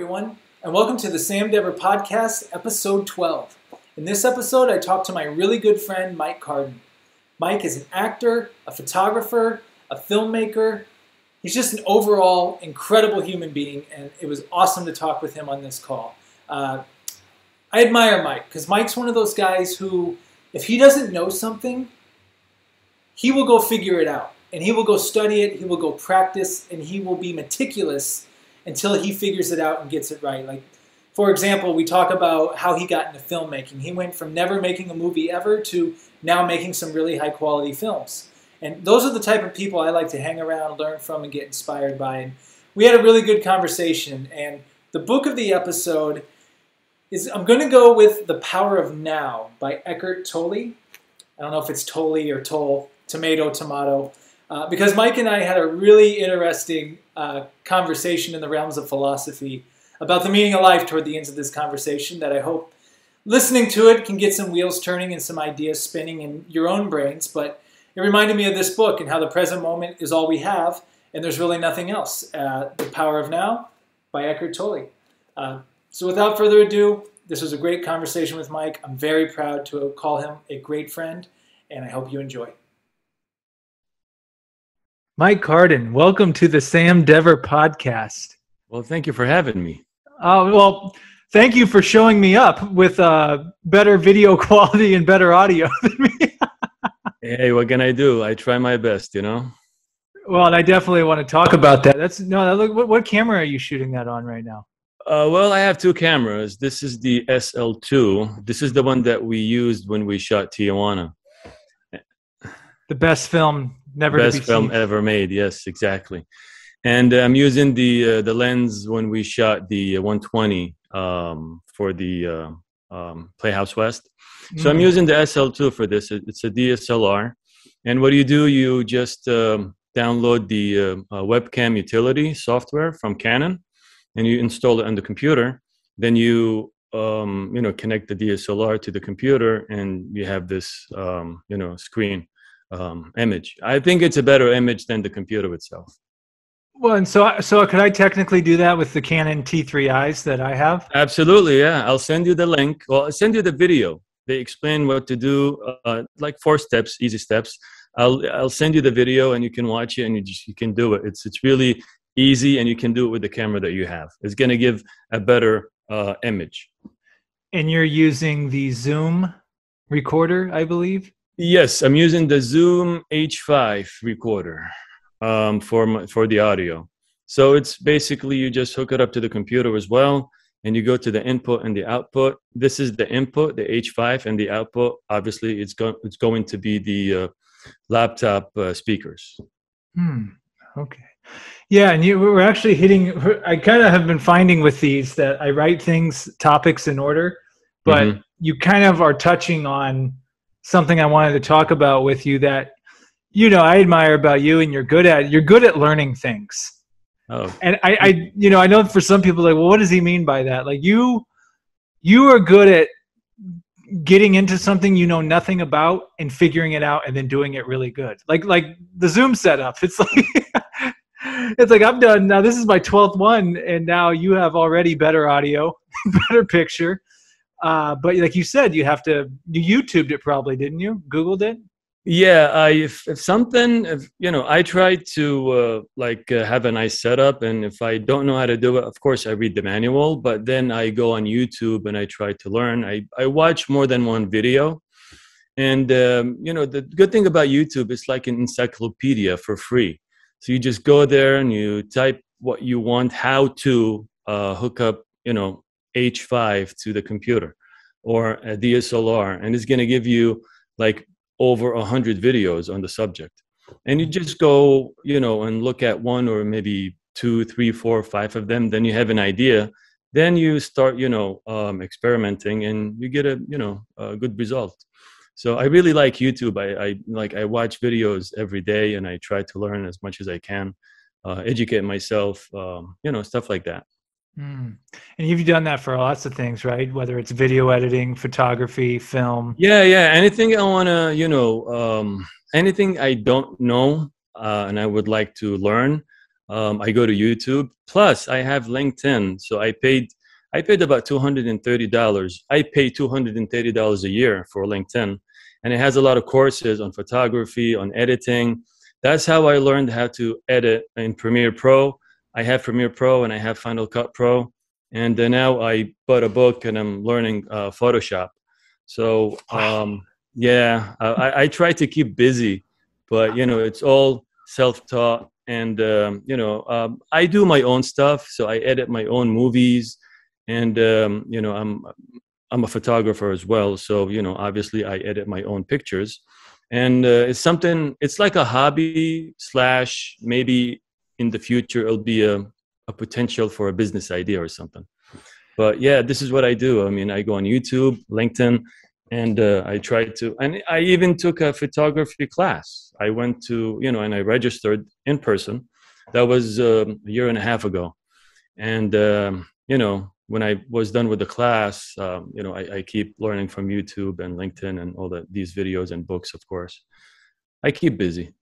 everyone, and welcome to the Sam Dever Podcast, episode 12. In this episode, I talked to my really good friend, Mike Cardan. Mike is an actor, a photographer, a filmmaker. He's just an overall incredible human being, and it was awesome to talk with him on this call. I admire Mike, because Mike's one of those guys who, if he doesn't know something, he will go figure it out. And he will go study it, he will go practice, and he will be meticulous until he figures it out and gets it right. Like, for example, we talk about how he got into filmmaking. He went from never making a movie ever to now making some really high-quality films. And those are the type of people I like to hang around, learn from, and get inspired by. And we had a really good conversation. And the book of the episode is, I'm going to go with The Power of Now by Eckhart Tolle. I don't know if it's Tolle or Toll, tomato. Because Mike and I had a really interesting conversation in the realms of philosophy about the meaning of life toward the ends of this conversation that I hope listening to it can get some wheels turning and some ideas spinning in your own brains. But it reminded me of this book and how the present moment is all we have and there's really nothing else. The Power of Now by Eckhart Tolle. So without further ado, this was a great conversation with Mike. I'm very proud to call him a great friend, and I hope you enjoy. Mike Cardan, welcome to the Sam Dever Podcast. Well, thank you for having me. Well, thank you for showing me up with better video quality and better audio than me. Hey, what can I do? I try my best, you know? Well, and I definitely want to talk about that. What camera are you shooting that on right now? Well, I have two cameras. This is the SL2. This is the one that we used when we shot Tijuana. The best film best film ever made. Yes, exactly. And I'm using the lens when we shot the 120 for the Playhouse West. So I'm using the SL2 for this. It's a DSLR. And what do? You just download the webcam utility software from Canon, and you install it on the computer. Then you connect the DSLR to the computer, and you have this screen. Image. I think it's a better image than the computer itself. Well, and so could I technically do that with the Canon T3Is that I have? Absolutely, yeah. I'll send you the link. Well, I'll send you the video. They explain what to do, like 4 steps, easy steps. I'll send you the video, and you can watch it, and you can do it. It's really easy, and you can do it with the camera that you have. It's going to give a better image. And you're using the Zoom recorder, I believe? Yes, I'm using the Zoom H5 recorder for the audio. So it's basically you just hook it up to the computer as well, and you go to the input and the output. This is the input, the H5, and the output. Obviously, it's going to be the laptop speakers. Okay. Yeah, and we're actually hitting. I kind of have been finding with these that I write topics in order, but you kind of are touching on something I wanted to talk about with you that, I admire about you, and you're good at learning things. Oh. And I know for some people, like, well, what does he mean by that? Like you are good at getting into something you know nothing about and figuring it out and then doing it really good. Like the Zoom setup. It's like I'm done now. This is my 12th one, and now you have already better audio, better picture. But like you said, you YouTubed it probably, didn't you? Googled it? Yeah, if I try to have a nice setup, and if I don't know how to do it, of course I read the manual, but then I go on YouTube and I try to learn. I watch more than one video, and the good thing about YouTube is like an encyclopedia for free. So you just go there and you type what you want, how to hook up, H5 to the computer or a DSLR, and it's going to give you like over 100 videos on the subject. And you just go, and look at one or maybe 2, 3, 4, 5 of them. Then you have an idea. Then you start, experimenting, and you get a good result. So I really like YouTube. I watch videos every day, and I try to learn as much as I can, educate myself, stuff like that. And you've done that for lots of things, right? Whether it's video editing, photography, film. Yeah. Anything I want to, anything I don't know and I would like to learn, I go to YouTube. Plus, I have LinkedIn. So I paid about $230. I pay $230 a year for LinkedIn, and it has a lot of courses on photography, on editing. That's how I learned how to edit in Premiere Pro. I have Premiere Pro and I have Final Cut Pro, and then now I bought a book and I'm learning Photoshop. So yeah, I try to keep busy, but it's all self-taught, and I do my own stuff. So I edit my own movies, and I'm a photographer as well. So obviously I edit my own pictures, and it's like a hobby slash maybe in the future it'll be a potential for a business idea or something. But yeah, this is what I do. I mean, I go on YouTube, LinkedIn, and I try to, and I even took a photography class. I went to, and I registered in person. That was a year and a half ago. And, when I was done with the class, I keep learning from YouTube and LinkedIn and all these videos and books, of course. I keep busy.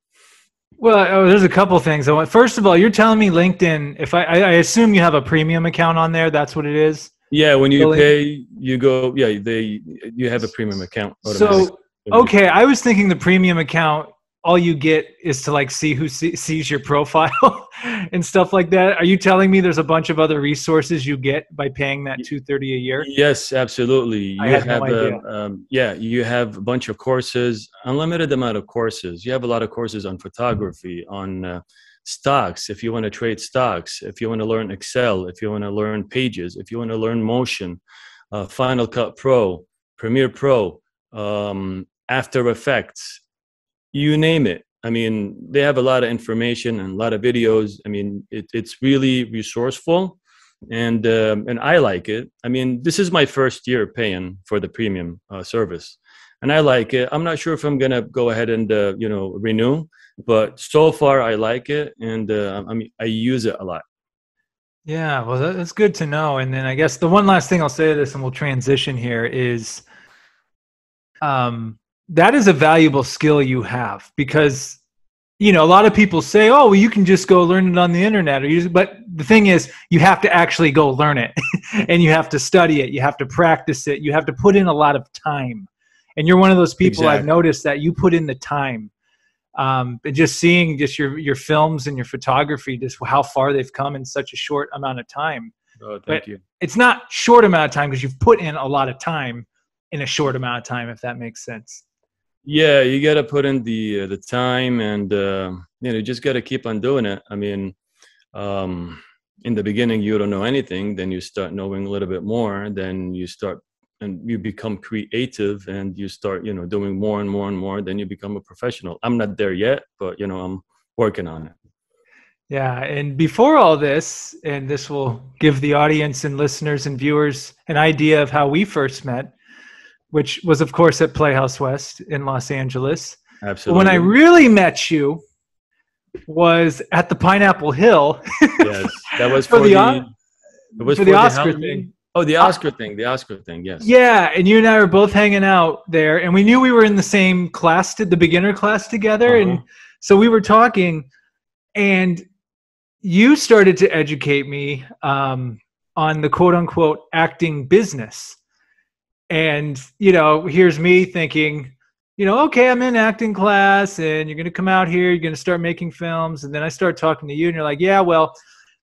Well, there's a couple things. First of all, you're telling me LinkedIn, if I assume you have a premium account on there, that's what it is? Yeah, when you pay, you go, you have a premium account. So, okay, I was thinking the premium account, all you get is to like see who sees your profile and stuff like that. Are you telling me there's a bunch of other resources you get by paying that $230 a year? Yes, absolutely. I had no idea. You have a bunch of courses, unlimited amount of courses. You have a lot of courses on photography, on stocks, if you want to trade stocks, if you want to learn Excel, if you want to learn Pages, if you want to learn Motion, Final Cut Pro, Premiere Pro, After Effects, you name it. I mean, they have a lot of information and a lot of videos. I mean, it's really resourceful, and I like it. I mean, this is my first year paying for the premium service, and I like it. I'm not sure if I'm gonna go ahead and renew, but so far I like it, and I mean, I use it a lot. Yeah, well, that's good to know. And then I guess the one last thing I'll say to this, and we'll transition here, is that is a valuable skill you have, because a lot of people say, oh, well, you can just go learn it on the internet, but the thing is, you have to actually go learn it and you have to study it, you have to practice it, you have to put in a lot of time. And you're one of those people. Exactly. I've noticed that you put in the time. And just seeing just your films and your photography, just how far they've come in such a short amount of time. Oh, thank you. It's not short amount of time because you've put in a lot of time in a short amount of time, if that makes sense. Yeah, you got to put in the time, and you just got to keep on doing it. I mean, in the beginning you don't know anything, then you start knowing a little bit more, then you start and you become creative, and you start doing more and more and more, then you become a professional. I'm not there yet, but I'm working on it. Yeah, and before all this, and this will give the audience and listeners and viewers an idea of how we first met, which was, of course, at Playhouse West in Los Angeles. Absolutely. But when I really met you was at the Pineapple Hill. Yes, that was for the Oscar thing. Oh, the Oscar thing. The Oscar thing, yes. Yeah, and you and I were both hanging out there, and we knew we were in the same class, the beginner class together, and so we were talking, and you started to educate me on the quote-unquote acting business. And, here's me thinking, okay, I'm in acting class and you're going to come out here, you're going to start making films. And then I start talking to you and you're like, yeah, well,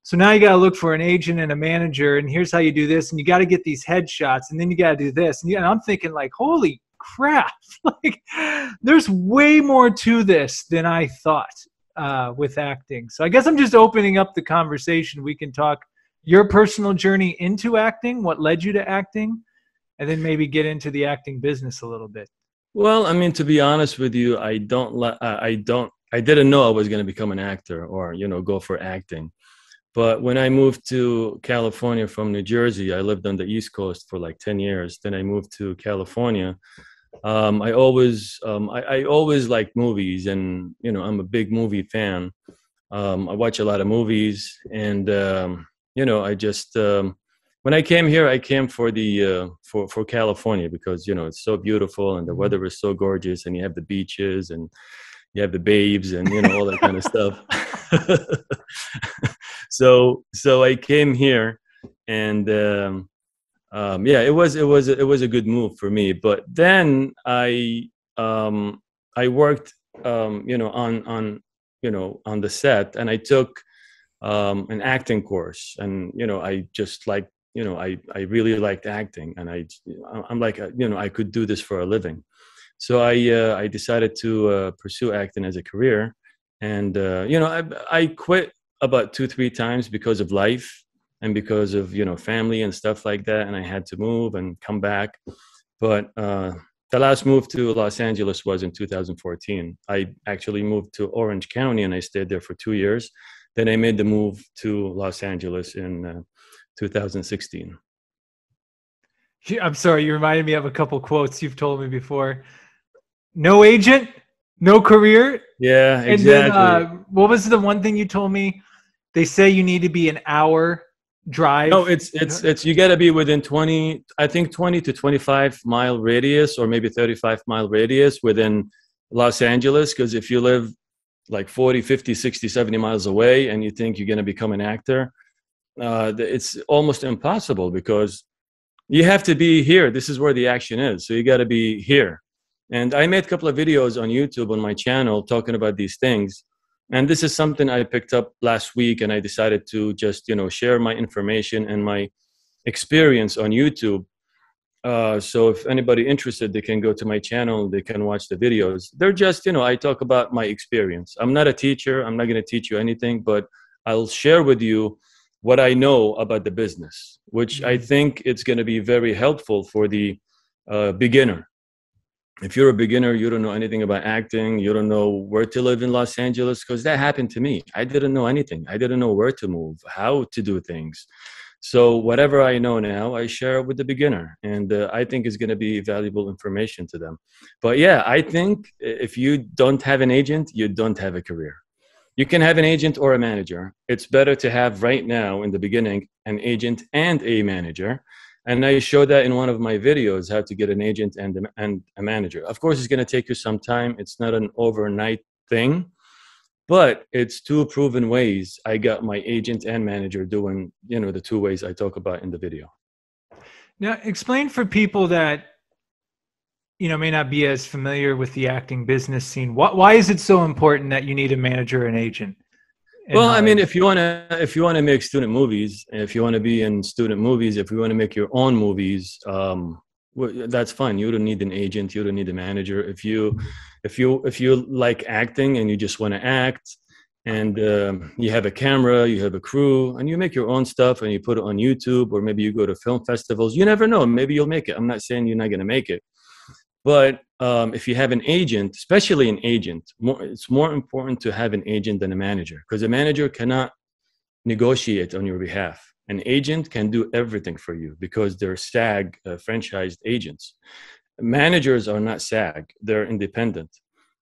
so now you got to look for an agent and a manager, and here's how you do this. And you got to get these headshots, and then you got to do this. And I'm thinking like, holy crap, like there's way more to this than I thought with acting. So I guess I'm just opening up the conversation. We can talk your personal journey into acting, what led you to acting, and then maybe get into the acting business a little bit. Well, I mean, to be honest with you, I didn't know I was going to become an actor or, go for acting. But when I moved to California from New Jersey, I lived on the East Coast for like 10 years. Then I moved to California. I always liked movies, and, I'm a big movie fan. I watch a lot of movies, and, I just, when I came here, I came for for California because, it's so beautiful and the weather is so gorgeous, and you have the beaches and you have the babes and, all that kind of stuff. So I came here, and yeah, it was a good move for me. But then I worked, on the set, and I took an acting course, and I just like, I really liked acting, and I'm like, I could do this for a living. So I decided to pursue acting as a career, and I quit about 2-3 times because of life and because of family and stuff like that, and I had to move and come back. But the last move to Los Angeles was in 2014. I actually moved to Orange County, and I stayed there for 2 years. Then I made the move to Los Angeles in 2016. I'm sorry, you reminded me of a couple quotes you've told me before. No agent, no career. Yeah, And then exactly. what was the one thing you told me? They say you need to be an hour drive. No, it's you got to be within 20, I think 20 to 25 mile radius, or maybe 35-mile radius within Los Angeles. Because if you live like 40, 50, 60, 70 miles away and you think you're going to become an actor, it's almost impossible, because you have to be here. This is where the action is. So you got to be here. And I made a couple of videos on YouTube on my channel talking about these things. And this is something I picked up last week, and I decided to just, share my information and my experience on YouTube. So if anybody interested, they can go to my channel, they can watch the videos. They're just, I talk about my experience. I'm not a teacher. I'm not going to teach you anything, but I'll share with you what I know about the business, which I think it's going to be very helpful for the beginner. If you're a beginner, you don't know anything about acting, you don't know where to live in Los Angeles, because that happened to me. I didn't know anything. I didn't know where to move, how to do things. So whatever I know now, I share with the beginner, and I think is going to be valuable information to them. But yeah, I think if you don't have an agent, you don't have a career. You can have an agent or a manager. It's better to have right now in the beginning an agent and a manager. And I show that in one of my videos, how to get an agent and a manager. Of course, it's going to take you some time. It's not an overnight thing, but it's two proven ways I got my agent and manager doing, the two ways I talk about in the video. Now, explain for people that, may not be as familiar with the acting business scene. Why is it so important that you need a manager and agent? Well, I mean, if you want to make student movies, if you want to be in student movies, if you want to make your own movies, that's fine. You don't need an agent. You don't need a manager. If you like acting and you just want to act, and you have a camera, you have a crew, and you make your own stuff and you put it on YouTube, or maybe you go to film festivals, you never know. Maybe you'll make it. I'm not saying you're not going to make it. But if you have an agent, especially an agent, it's more important to have an agent than a manager, because a manager cannot negotiate on your behalf. An agent can do everything for you because they're SAG franchised agents. Managers are not SAG, they're independent,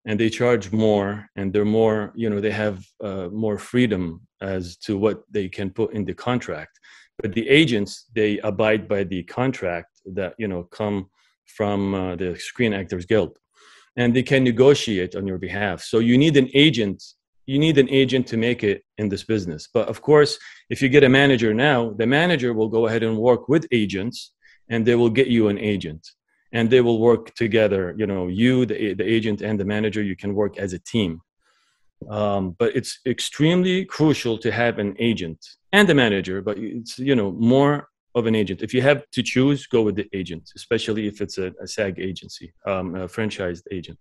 and they charge more, and they're more, they have more freedom as to what they can put in the contract. But the agents, they abide by the contract that, come from the Screen Actors Guild, and they can negotiate on your behalf. So you need an agent. You need an agent to make it in this business. But of course, if you get a manager now, the manager will go ahead and work with agents, and they will get you an agent, and they will work together. The agent and the manager, you can work as a team. But it's extremely crucial to have an agent and a manager, but it's, more of an agent. If you have to choose, go with the agent, especially if it's a SAG agency, a franchised agent.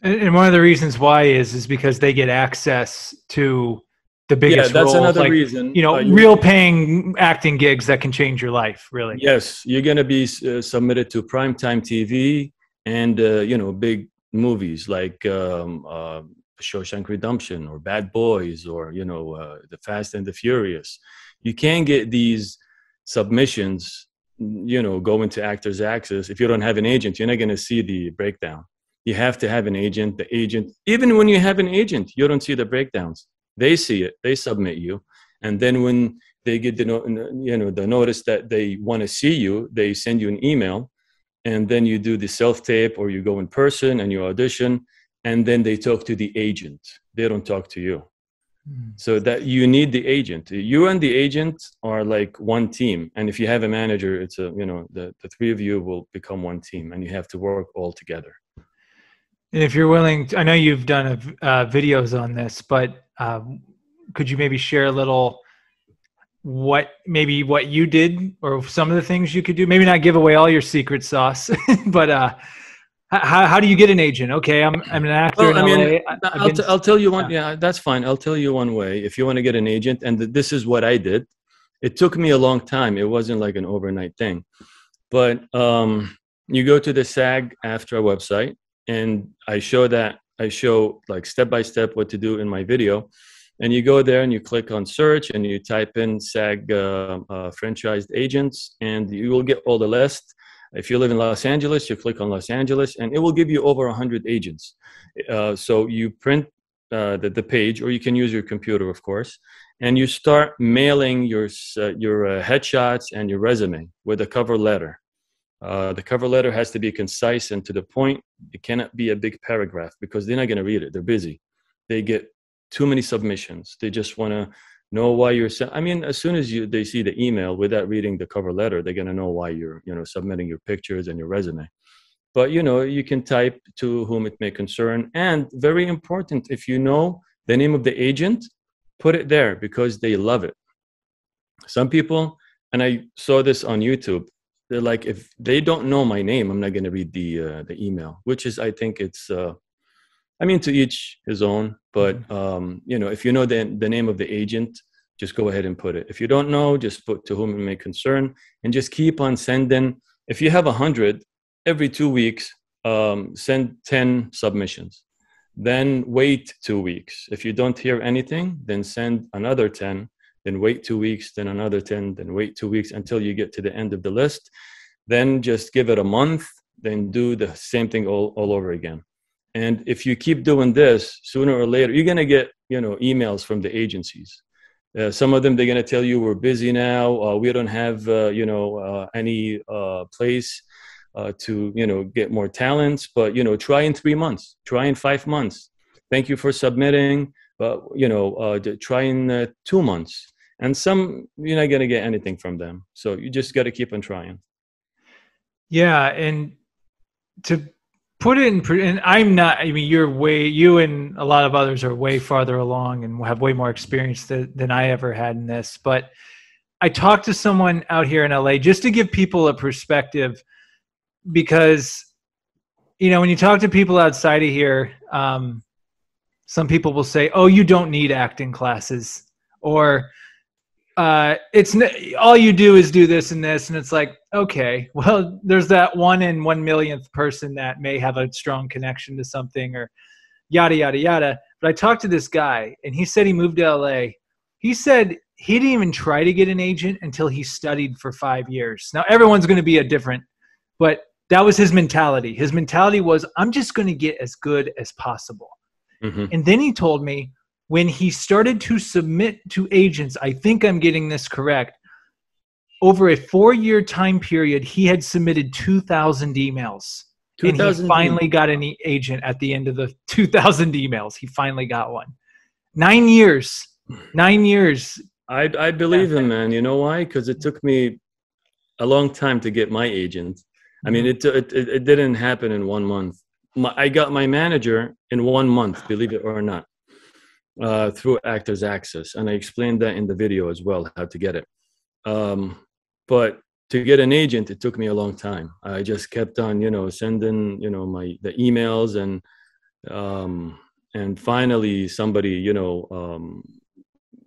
And one of the reasons why is because they get access to the biggest that's roles, another like, reason. Real paying acting gigs that can change your life, really. Yes, you're going to be submitted to primetime TV and, big movies like Shawshank Redemption or Bad Boys or, The Fast and the Furious. You can't get these submissions, go into Actors Access. If you don't have an agent, you're not going to see the breakdown. You have to have an agent. The agent, even when you have an agent, you don't see the breakdowns. They see it. They submit you, and then when they get the notice that they want to see you, they send you an email, and then you do the self-tape or you go in person and you audition, and then they talk to the agent. They don't talk to you. So that you need the agent. You and the agent are like one team. And if you have a manager, it's the three of you will become one team, and you have to work all together. And if you're willing, I know you've done videos on this, but could you maybe share a little what you did or some of the things you could do? Maybe not give away all your secret sauce, but how do you get an agent? Okay, I'm an actor in LA. I'll tell you one. Yeah, that's fine. I'll tell you one way. If you want to get an agent, and this is what I did. It took me a long time. It wasn't like an overnight thing. But you go to the SAG-AFTRA website, and I show like step by step what to do in my video. And you go there and you click on search and you type in SAG franchised agents, and you will get all the list. If you live in Los Angeles, you click on Los Angeles, and it will give you over 100 agents. So you print the page, or you can use your computer, of course, and you start mailing your headshots and your resume with a cover letter. The cover letter has to be concise and to the point. It cannot be a big paragraph because they're not going to read it. They're busy. They get too many submissions. They just want to know why you're. As soon as they see the email without reading the cover letter, they're going to know why you're submitting your pictures and your resume. But you can type to whom it may concern. And very important, if you know the name of the agent, put it there because they love it. Some people, and I saw this on YouTube, they're like, if they don't know my name, I'm not going to read the email, which is, I think it's, to each his own. But, if you know the name of the agent, just go ahead and put it. If you don't know, just put to whom it may concern, and just keep on sending. If you have 100, every 2 weeks, send 10 submissions. Then wait 2 weeks. If you don't hear anything, then send another 10. Then wait 2 weeks, then another 10, then wait 2 weeks until you get to the end of the list. Then just give it a month, then do the same thing all over again. And if you keep doing this, sooner or later, you're going to get, emails from the agencies. Some of them, they're going to tell you, we're busy now. We don't have, any place to, get more talents. But, try in 3 months, try in 5 months. Thank you for submitting. But, try in 2 months. And some, you're not going to get anything from them. So you just got to keep on trying. Yeah. And to put it in, and I'm not, you and a lot of others are way farther along and have way more experience than I ever had in this. But I talked to someone out here in LA just to give people a perspective, because, when you talk to people outside of here, some people will say, oh, you don't need acting classes, or it's all you do is do this and this. And it's like, okay, well, there's that 1 in 1 millionth person that may have a strong connection to something, or yada, yada, yada. But I talked to this guy, and he said he moved to LA. He said he didn't even try to get an agent until he studied for 5 years. Now, everyone's going to be different, but that was his mentality. His mentality was, I'm just going to get as good as possible. Mm-hmm. And then he told me, when he started to submit to agents, I think I'm getting this correct, over a 4-year time period, he had submitted 2,000 emails. 2,000 and he finally got an agent at the end of the 2,000 emails. He finally got one. 9 years. 9 years. I believe him, man. You know why? Because it took me a long time to get my agent. I mean, it didn't happen in 1 month. I got my manager in 1 month, believe it or not. Through Actors Access, and I explained that in the video as well, how to get it. But to get an agent, it took me a long time. I just kept on, sending, the emails, and finally somebody,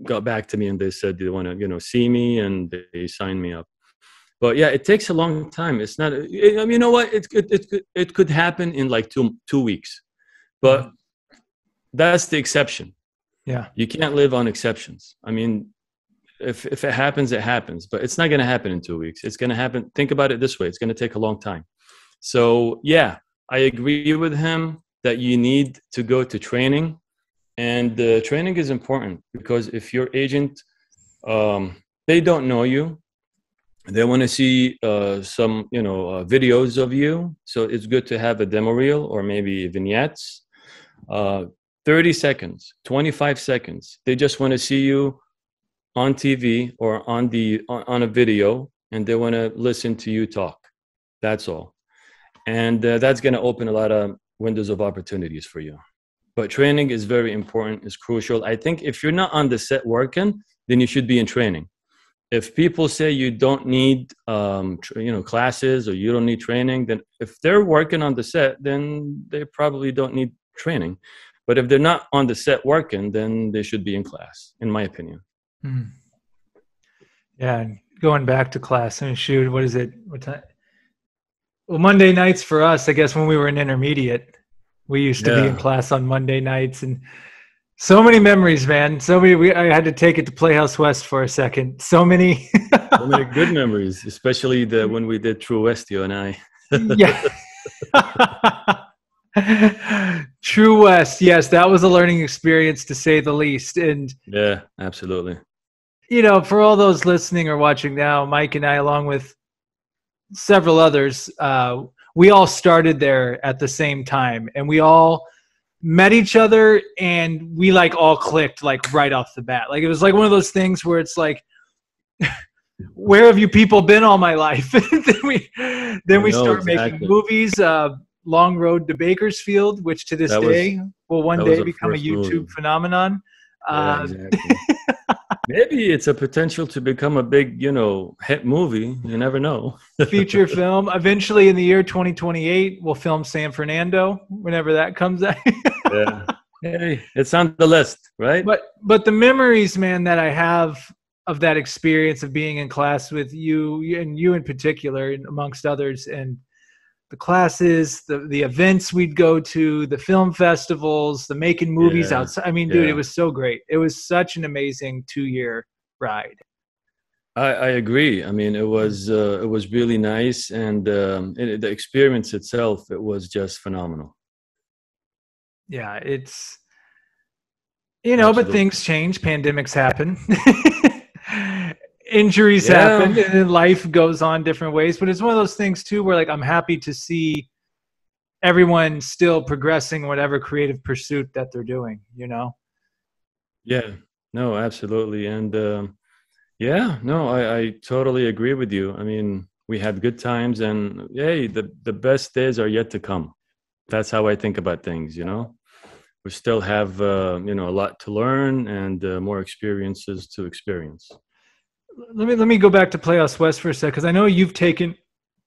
got back to me, and they said they want to, see me, and they signed me up. But yeah, it takes a long time. It's not. You know what? It could happen in like two weeks, but that's the exception. Yeah. You can't live on exceptions. I mean, if it happens, it happens, but it's not going to happen in 2 weeks. It's going to happen. Think about it this way. It's going to take a long time. So yeah, I agree with him that you need to go to training, and the training is important, because if your agent, they don't know you, they want to see some, videos of you. So it's good to have a demo reel or maybe vignettes. 30 seconds, 25 seconds. They just want to see you on TV or on a video, and they want to listen to you talk. That's all. And that's going to open a lot of windows of opportunities for you. But training is very important, is crucial. I think if you're not on the set working, then you should be in training. If people say you don't need classes or you don't need training, then if they're working on the set, then they probably don't need training. But if they're not on the set working, then they should be in class, in my opinion. Yeah, and going back to class, I mean, shoot, what is it? What time? Well, Monday nights for us, I guess when we were in intermediate, we used to be in class on Monday nights, and so many memories, man. So many. I had to take it to Playhouse West for a second. So many. So many good memories, especially when we did True West, you and I. Yeah. True West. Yes, that was a learning experience to say the least. And yeah, absolutely. For all those listening or watching now, Mike and I, along with several others, we all started there at the same time, and we all met each other, and we all clicked right off the bat. It was one of those things where it's like, where have you people been all my life? then we start making movies. Long Road to Bakersfield, which to this day will one day become a YouTube phenomenon. Yeah, exactly. Maybe it's a potential to become a big, hit movie. You never know. Feature film. Eventually, in the year 2028, we'll film San Fernando, whenever that comes out. Yeah. Hey, it's on the list, right? But the memories, man, that I have of that experience of being in class with you, and you in particular, amongst others, and the classes, the events we'd go to, the film festivals, the making movies outside. I mean, dude, it was so great. It was such an amazing 2-year ride. I agree. I mean, it was really nice, and the experience itself, it was just phenomenal. Yeah, it's Absolutely. But things change. Pandemics happen. Injuries happen, and then life goes on different ways. But it's one of those things too, where I'm happy to see everyone still progressing whatever creative pursuit that they're doing. Yeah. No, absolutely, and I totally agree with you. I mean, we had good times, and the best days are yet to come. That's how I think about things. We still have a lot to learn and more experiences to experience. Let me go back to Playhouse West for a sec, because I know you've taken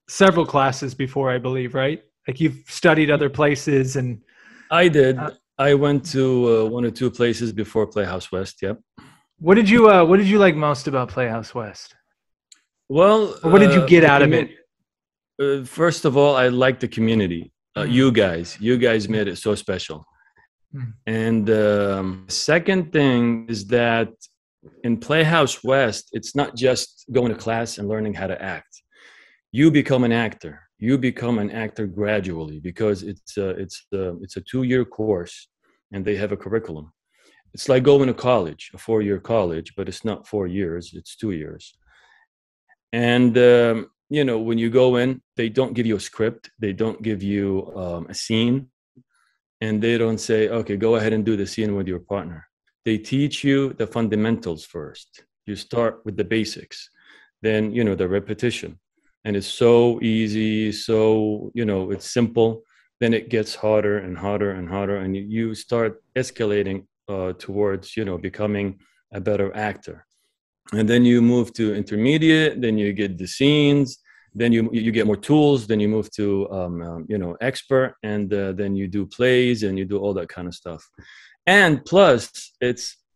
several classes before, I believe, right? You've studied other places, and I did. I went to 1 or 2 places before Playhouse West. Yep. What did you like most about Playhouse West? Well, or what did you get out of it? First of all, I liked the community. You guys made it so special. And second thing is that in Playhouse West, it's not just going to class and learning how to act. You become an actor. You become an actor gradually, because it's a 2-year course, and they have a curriculum. It's like going to college, a 4-year college, but it's not 4 years, it's 2 years. And when you go in, they don't give you a script, they don't give you a scene, and they don't say, okay, go ahead and do the scene with your partner. They teach you the fundamentals first. You start with the basics, then the repetition. And it's so easy, so it's simple. Then it gets harder and harder and harder, and you start escalating towards becoming a better actor. And then you move to intermediate, then you get the scenes, then you get more tools, then you move to expert, and then you do plays, and you do all that kind of stuff. And plus,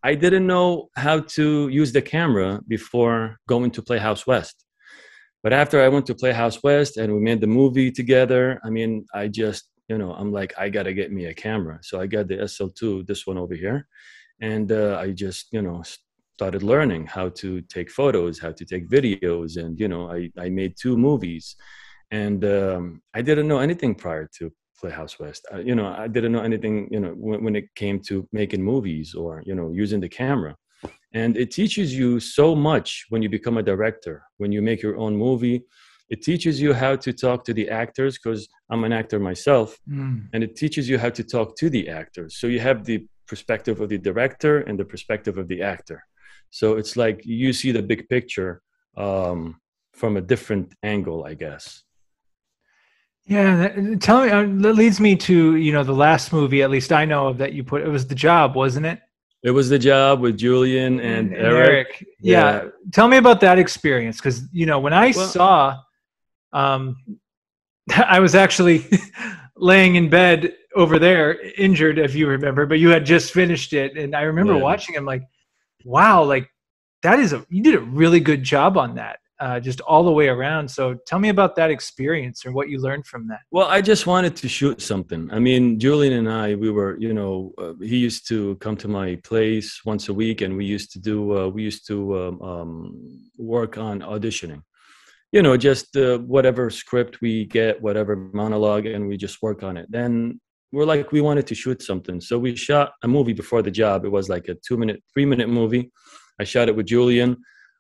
I didn't know how to use the camera before going to Playhouse West. But after I went to Playhouse West and we made the movie together, I mean, I just, I'm like, I got to get me a camera. So I got the SL2, this one over here. And I just, started learning how to take photos, how to take videos. And, I made 2 movies. And I didn't know anything prior to Playhouse West. I didn't know anything, when it came to making movies or, using the camera. And it teaches you so much when you become a director, when you make your own movie. It teaches you how to talk to the actors, because I'm an actor myself, and it teaches you how to talk to the actors. So you have the perspective of the director and the perspective of the actor. So it's like you see the big picture from a different angle, I guess. Yeah, tell me. That leads me to the last movie, at least I know of, that you put. It was The Job, wasn't it? It was The Job with Julian and Eric. Yeah. Tell me about that experience, because when I saw, I was actually laying in bed over there, injured, if you remember, but you had just finished it, and I remember watching him like, wow, like you did a really good job on that. Just all the way around. So tell me about that experience or what you learned from that. Well, I just wanted to shoot something. I mean, Julian and I, we were, he used to come to my place once a week, and we used to work on auditioning. Just whatever script we get, whatever monologue, and we just work on it. Then we're like, we wanted to shoot something. So we shot a movie before The Job. It was like a 3-minute movie. I shot it with Julian.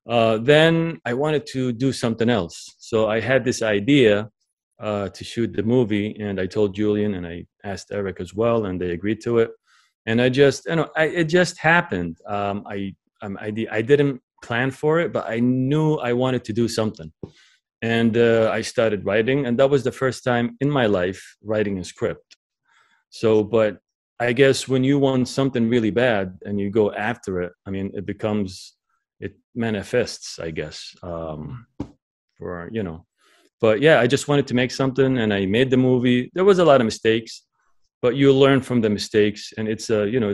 Then I wanted to do something else. So I had this idea to shoot the movie, and I told Julian, and I asked Eric as well, and they agreed to it. And it just happened. I didn't plan for it, but I knew I wanted to do something. And I started writing, and that was the first time in my life writing a script. So, but I guess when you want something really bad and you go after it, I mean, it manifests, I guess, but yeah, I just wanted to make something, and I made the movie. There was a lot of mistakes, but you learn from the mistakes, and it's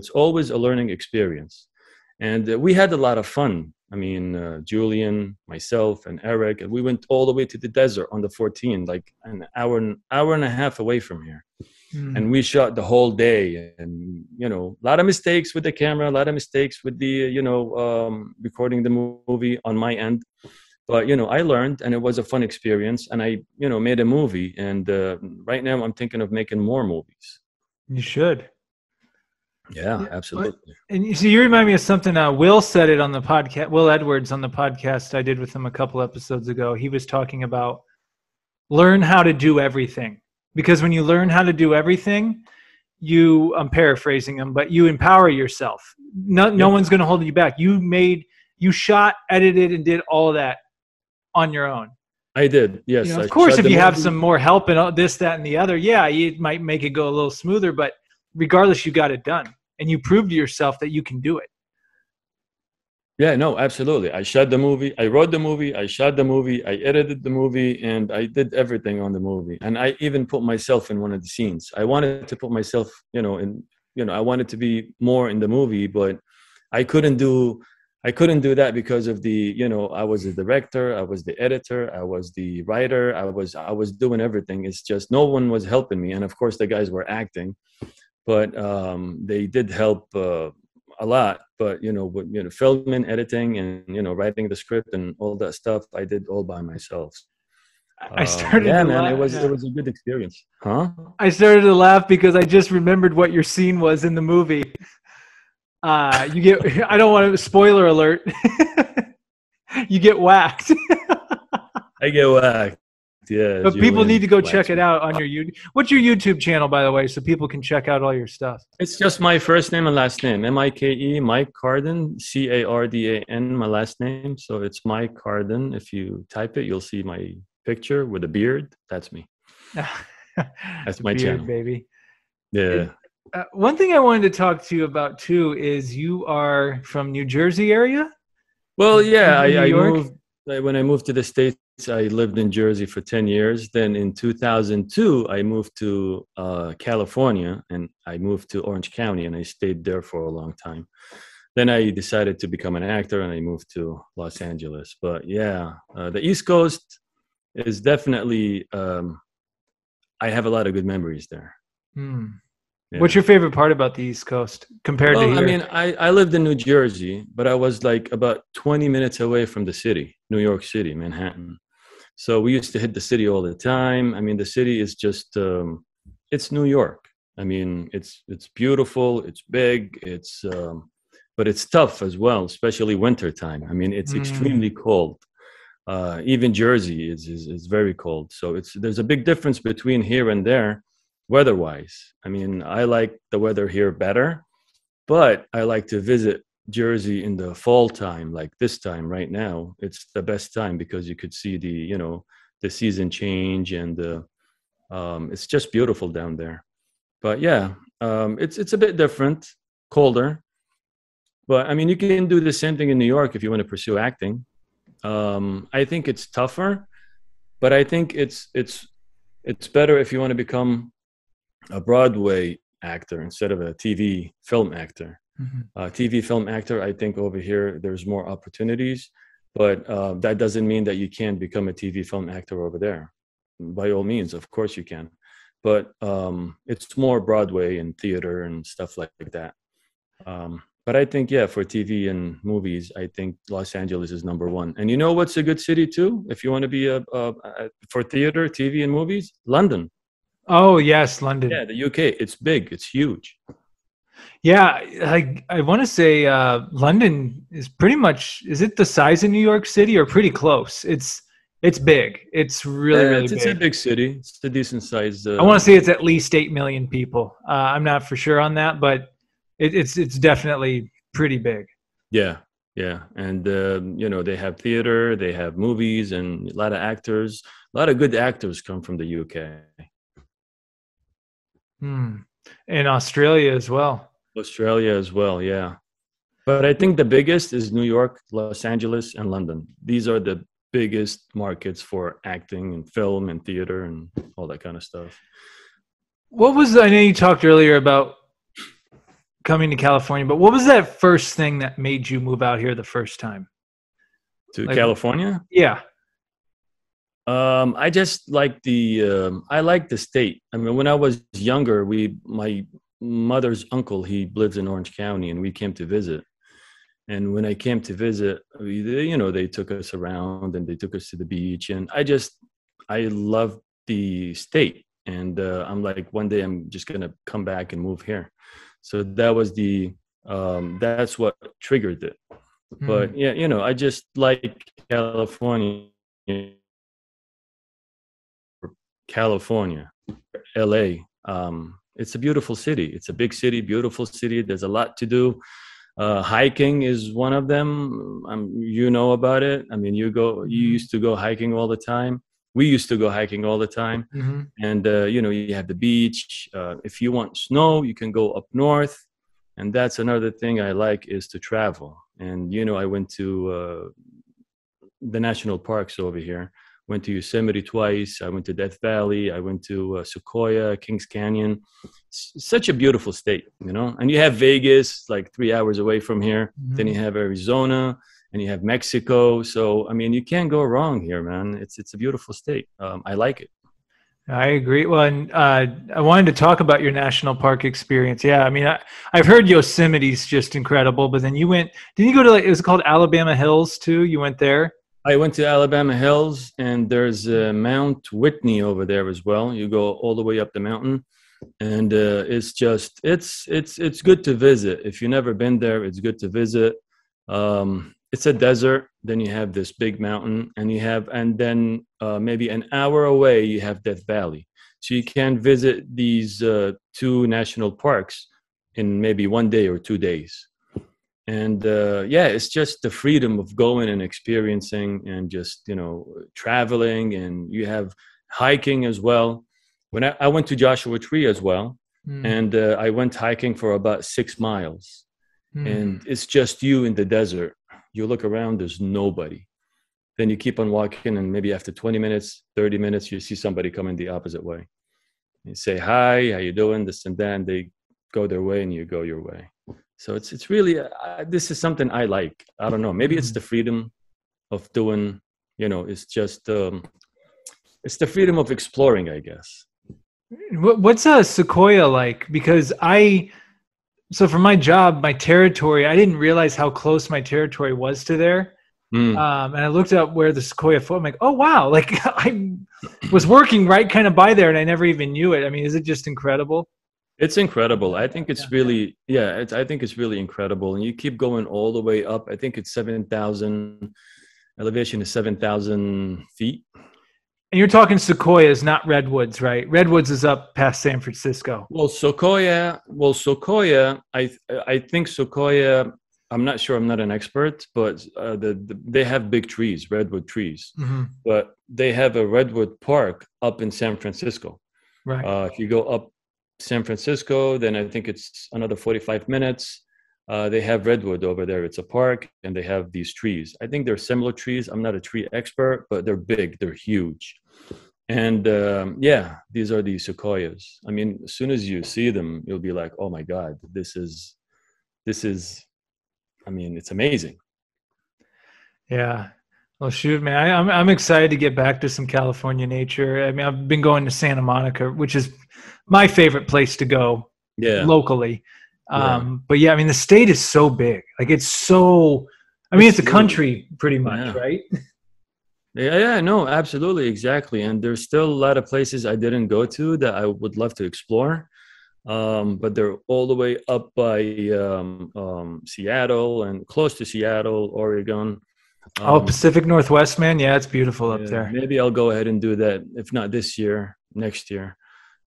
always a learning experience. And we had a lot of fun. I mean, Julian, myself, and Eric, and we went all the way to the desert on the 14, like an hour and a half away from here. And we shot the whole day, and a lot of mistakes with the camera, a lot of mistakes with the recording the movie on my end, but I learned, and it was a fun experience, and I made a movie, and right now I'm thinking of making more movies. You should. Yeah, absolutely. And you remind me of something. Will said it on the podcast. Will Edwards on the podcast I did with him a couple episodes ago. He was talking about learn how to do everything. Because when you learn how to do everything, I'm paraphrasing him, but you empower yourself. No one's going to hold you back. You shot, edited, and did all of that on your own. I did, yes. Of course, if you have some more help and this, that, and the other, it might make it go a little smoother, but regardless, you got it done. And you proved to yourself that you can do it. Yeah, no, absolutely. I shot the movie, I wrote the movie, I shot the movie, I edited the movie, and I did everything on the movie. And I even put myself in one of the scenes. I wanted to put myself, I wanted to be more in the movie, but I couldn't do that because of the, I was the director, I was the editor, I was the writer, I was doing everything. It's just no one was helping me. And of course the guys were acting, but they did help a lot, but filming, editing, and writing the script and all that stuff, I did all by myself. I started to laugh. It was a good experience. Huh? I started to laugh because I just remembered what your scene was in the movie. I don't want to, spoiler alert. You get whacked. I get whacked. Yeah, but people need to go check it out on your YouTube. What's your YouTube channel, by the way, so people can check out all your stuff? It's just my first name and last name, Mike, Mike Cardan, Cardan, my last name. So it's Mike Cardan. If you type it, you'll see my picture with a beard. That's me. That's my beard, channel, baby. Yeah. One thing I wanted to talk to you about too is you are from New Jersey area. Well, yeah, I moved when I moved to the States. I lived in Jersey for 10 years. Then in 2002, I moved to California, and I moved to Orange County, and I stayed there for a long time. Then I decided to become an actor, and I moved to Los Angeles. But yeah, the East Coast is definitely, I have a lot of good memories there. Yeah. What's your favorite part about the East Coast compared to here? I mean, I lived in New Jersey, but I was like about 20 minutes away from the city, New York City, Manhattan. So we used to hit the city all the time. I mean, the city is just, it's New York. I mean, it's beautiful, it's big, but it's tough as well, especially wintertime. I mean, it's extremely cold. Even Jersey is very cold. So there's a big difference between here and there, weather-wise. I mean, I like the weather here better, but I like to visit Jersey in the fall time, like this time right now. It's the best time because you could see the season change, and it's just beautiful down there. But yeah, it's a bit different, colder. But I mean, you can do the same thing in New York if you want to pursue acting. I think it's tougher, but I think it's better if you want to become a Broadway actor instead of a TV film actor. TV film actor, I think over here there's more opportunities, but that doesn't mean that you can't become a TV film actor over there. By all means, of course you can, but it's more Broadway and theater and stuff like that. But I think, yeah, for TV and movies, I think Los Angeles is number one. And you know what's a good city too? If you want to be for theater, TV, and movies, London. Oh yes, London. Yeah, the UK. It's big. It's huge. Yeah, I want to say London is pretty much, is it the size of New York City or pretty close? It's big. It's really big. It's a big city. It's a decent size. I want to say it's at least 8 million people. I'm not for sure on that, but it's definitely pretty big. Yeah, yeah, and they have theater, they have movies, and a lot of actors. A lot of good actors come from the UK. And Australia as well. Australia as well, yeah. But I think the biggest is New York, Los Angeles, and London. These are the biggest markets for acting and film and theater and all that kind of stuff. I know you talked earlier about coming to California, but what was that first thing that made you move out here the first time? To California? Yeah. I just like I like the state. I mean, when I was younger, my mother's uncle, he lives in Orange County, and we came to visit. And when I came to visit, they took us around and they took us to the beach, and I love the state. And I'm like, one day I'm just gonna come back and move here. So that was that's what triggered it. But yeah, I just like California, LA. It's a beautiful city. It's a big city, beautiful city. There's a lot to do. Hiking is one of them. You know about it. I mean, you used to go hiking all the time. We used to go hiking all the time. And, you have the beach. If you want snow, you can go up north. And that's another thing I like, is to travel. And, I went to the national parks over here. Went to Yosemite twice. I went to Death Valley. I went to Sequoia, Kings Canyon. It's such a beautiful state, And you have Vegas, like 3 hours away from here. Then you have Arizona, and you have Mexico. So, I mean, you can't go wrong here, man. It's a beautiful state. I like it. I agree. Well, and I wanted to talk about your national park experience. Yeah, I mean, I've heard Yosemite's just incredible, but then didn't you go to, it was called Alabama Hills too? You went there? I went to Alabama Hills, and there's Mount Whitney over there as well. You go all the way up the mountain, and it's good to visit. If you've never been there, it's good to visit. It's a desert. Then you have this big mountain, and then maybe an hour away you have Death Valley. So you can visit these two national parks in maybe 1 day or 2 days. And it's just the freedom of going and experiencing, and just traveling, and you have hiking as well. When I went to Joshua Tree as well, and I went hiking for about 6 miles, and it's just you in the desert. You look around, there's nobody. Then you keep on walking, and maybe after 20 minutes, 30 minutes, you see somebody coming the opposite way. You say, hi, how you doing, this and that, and they go their way and you go your way. So it's really, this is something I like. I don't know, maybe it's the freedom of doing, it's just, it's the freedom of exploring, I guess. What's Sequoia like? Because so for my job, my territory, I didn't realize how close my territory was to there. And I looked up where the Sequoia I'm like, oh, wow. Like I was working right kind of by there, and I never even knew it. I mean, is it just incredible? It's incredible. I think it's really, I think it's really incredible. And you keep going all the way up. I think it's 7,000 Elevation is 7,000 feet. And you're talking sequoias, not redwoods, right? Redwoods is up past San Francisco. Well, Sequoia, I think Sequoia, I'm not sure, I'm not an expert, but they have big trees, redwood trees. Mm-hmm. But they have a redwood park up in San Francisco. Right. If you go up San Francisco, then I think it's another 45 minutes. They have redwood over there. It's a park, and they have these trees. I think they're similar trees. I'm not a tree expert, but they're big. They're huge. And yeah, these are the sequoias. I mean, as soon as you see them, you'll be like, oh my God, this is, I mean, it's amazing. Yeah. Well, shoot, man, I'm excited to get back to some California nature. I mean, I've been going to Santa Monica, which is my favorite place to go locally. But yeah, I mean, the state is so big. Like it's so, I mean, it's a country pretty much, right? Yeah, no, absolutely, exactly. And there's still a lot of places I didn't go to that I would love to explore. But they're all the way up by Seattle and close to Seattle, Oregon. Pacific Northwest, man. Yeah, it's beautiful up there. Maybe I'll go ahead and do that. If not this year, next year.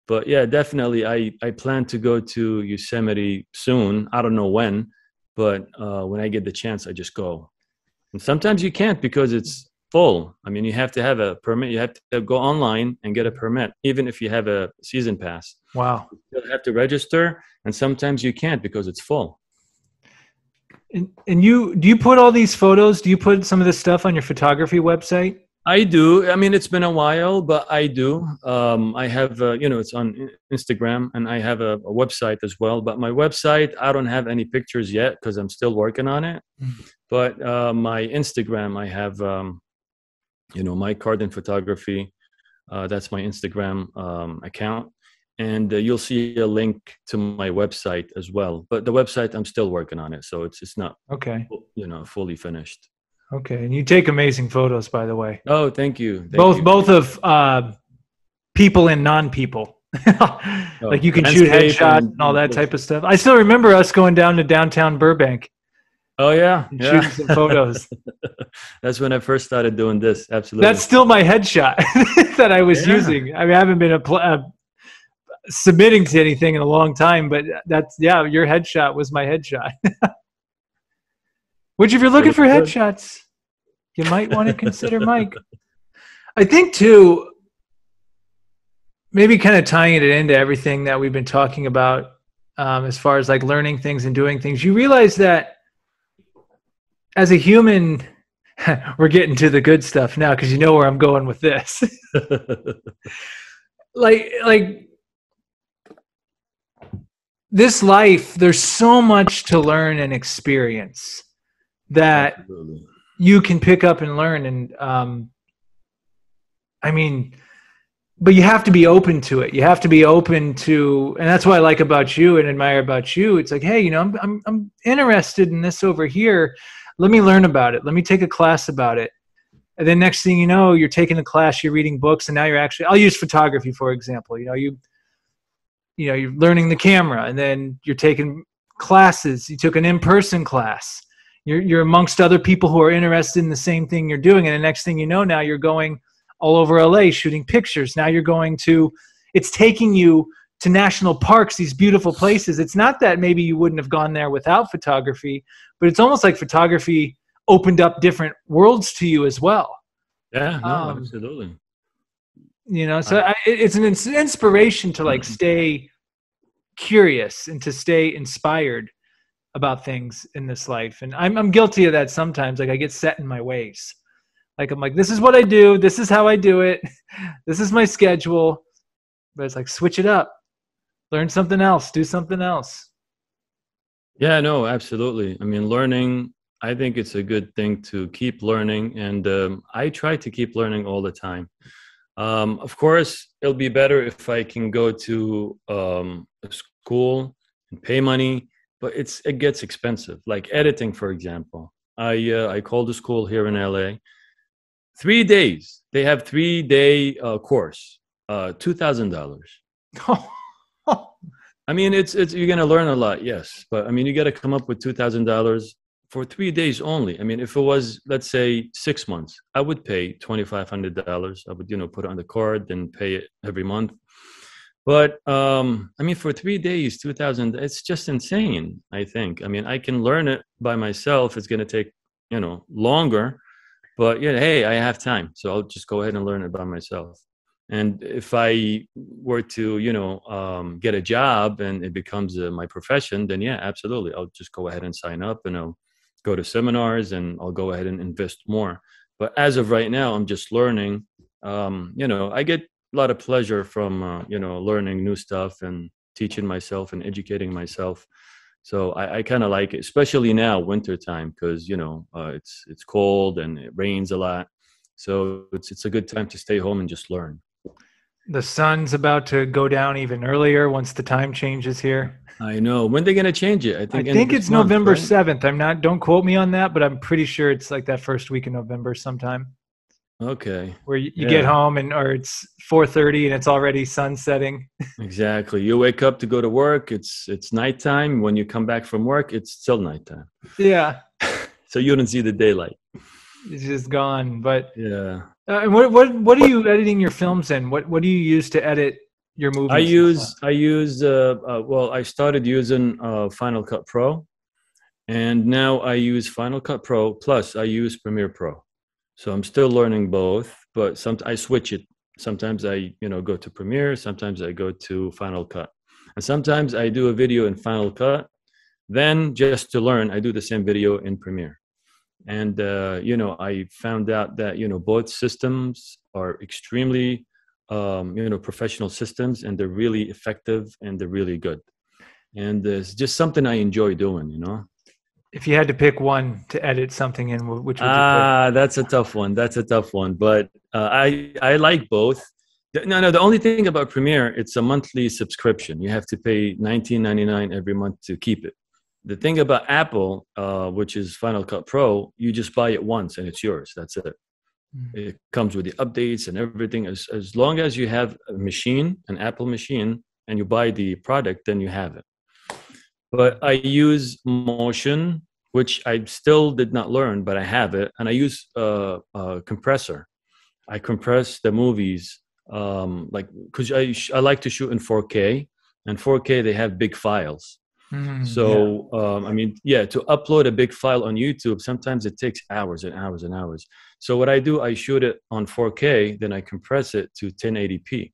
But yeah, definitely. I plan to go to Yosemite soon. I don't know when, but when I get the chance, I just go. And sometimes you can't because it's full. I mean, you have to have a permit. You have to go online and get a permit, even if you have a season pass. Wow. You have to register, and sometimes you can't because it's full. And do you put all these photos? Do you put some of this stuff on your photography website? I do. I mean, it's been a while, but I do. I have, it's on Instagram, and I have a website as well. But my website, I don't have any pictures yet because I'm still working on it. But my Instagram, I have, Mike Cardan Photography. That's my Instagram account. And you'll see a link to my website as well. But the website, I'm still working on it. So it's not, fully finished. Okay. And you take amazing photos, by the way. Oh, thank you. Both of people and non-people. Like you can shoot headshots and all that type of stuff. I still remember us going down to downtown Burbank. Oh, yeah. Shooting some photos. That's when I first started doing this. Absolutely. That's still my headshot that I was using. I mean, I haven't been submitting to anything in a long time, but your headshot was my headshot. Which, if you're looking for headshots, you might want to consider Mike. I think too, maybe kind of tying it into everything that we've been talking about, as far as like learning things and doing things, you realize that as a human, we're getting to the good stuff now because you know where I'm going with this. like this life, there's so much to learn and experience that you can pick up and learn. And I mean, but you have to be open to it. You have to be open to, and that's what I like about you and admire about you. It's like, hey, I'm interested in this over here. Let me learn about it. Let me take a class about it. And then next thing you know, you're taking a class, you're reading books, and now you're actually, I'll use photography, for example. You're learning the camera, and then you're taking classes. You took an in-person class. You're amongst other people who are interested in the same thing you're doing. And the next thing you know, now you're going all over LA shooting pictures. Now you're going to, it's taking you to national parks, these beautiful places. It's not that maybe you wouldn't have gone there without photography, but it's almost like photography opened up different worlds to you as well. Yeah, no, absolutely. So it's an inspiration to like stay curious and to stay inspired about things in this life. And I'm guilty of that sometimes. Like I get set in my ways. Like I'm like, this is what I do. This is how I do it. This is my schedule. But it's like, switch it up. Learn something else. Do something else. Yeah, no, absolutely. I mean, learning, I think it's a good thing to keep learning. And I try to keep learning all the time. Of course, it'll be better if I can go to a school and pay money, but it gets expensive. Like editing, for example. I called a school here in LA. 3 days. They have 3-day course. $2,000. I mean, it's you're gonna learn a lot, yes, but I mean, you got to come up with $2,000. for 3 days only. I mean, if it was, let's say, 6 months, I would pay $2,500. I would, put it on the card and pay it every month. But I mean, for 3 days, 2,000, it's just insane, I think. I mean, I can learn it by myself. It's going to take, longer. But yeah, hey, I have time. So I'll just go ahead and learn it by myself. And if I were to, get a job and it becomes my profession, then yeah, absolutely. I'll just go ahead and sign up and I'll go to seminars and I'll go ahead and invest more. But as of right now, I'm just learning. I get a lot of pleasure from, learning new stuff and teaching myself and educating myself. So I kind of like it, especially now, wintertime, because, it's cold and it rains a lot. So it's a good time to stay home and just learn. The sun's about to go down even earlier once the time changes here. I know. When they're going to change it? I think it's November right? 7th. Don't quote me on that, but I'm pretty sure it's like that first week in November sometime. Okay. Where you get home or it's 4:30 and it's already sun setting. Exactly. You wake up to go to work. It's nighttime. When you come back from work, it's still nighttime. Yeah. So you don't see the daylight. It's just gone. But yeah. What are you editing your films in? What do you use to edit your movies? I started using Final Cut Pro, and now I use Final Cut Pro plus I use Premiere Pro. So I'm still learning both, but I switch it. Sometimes I, go to Premiere, sometimes I go to Final Cut. And sometimes I do a video in Final Cut. Then just to learn, I do the same video in Premiere. And, I found out that, both systems are extremely, professional systems, and they're really effective and they're really good. And it's just something I enjoy doing, If you had to pick one to edit something in, which would you pick? That's a tough one. But I like both. No, the only thing about Premiere, it's a monthly subscription. You have to pay $19.99 every month to keep it. The thing about Apple, which is Final Cut Pro, you just buy it once and it's yours. That's it. It comes with the updates and everything. As long as you have a machine, an Apple machine, and you buy the product, then you have it. But I use Motion, which I still did not learn, but I have it. And I use a compressor. I compress the movies, because I like to shoot in 4K. And 4K, they have big files. So, to upload a big file on YouTube, sometimes it takes hours and hours and hours. So what I do, I shoot it on 4K, then I compress it to 1080p.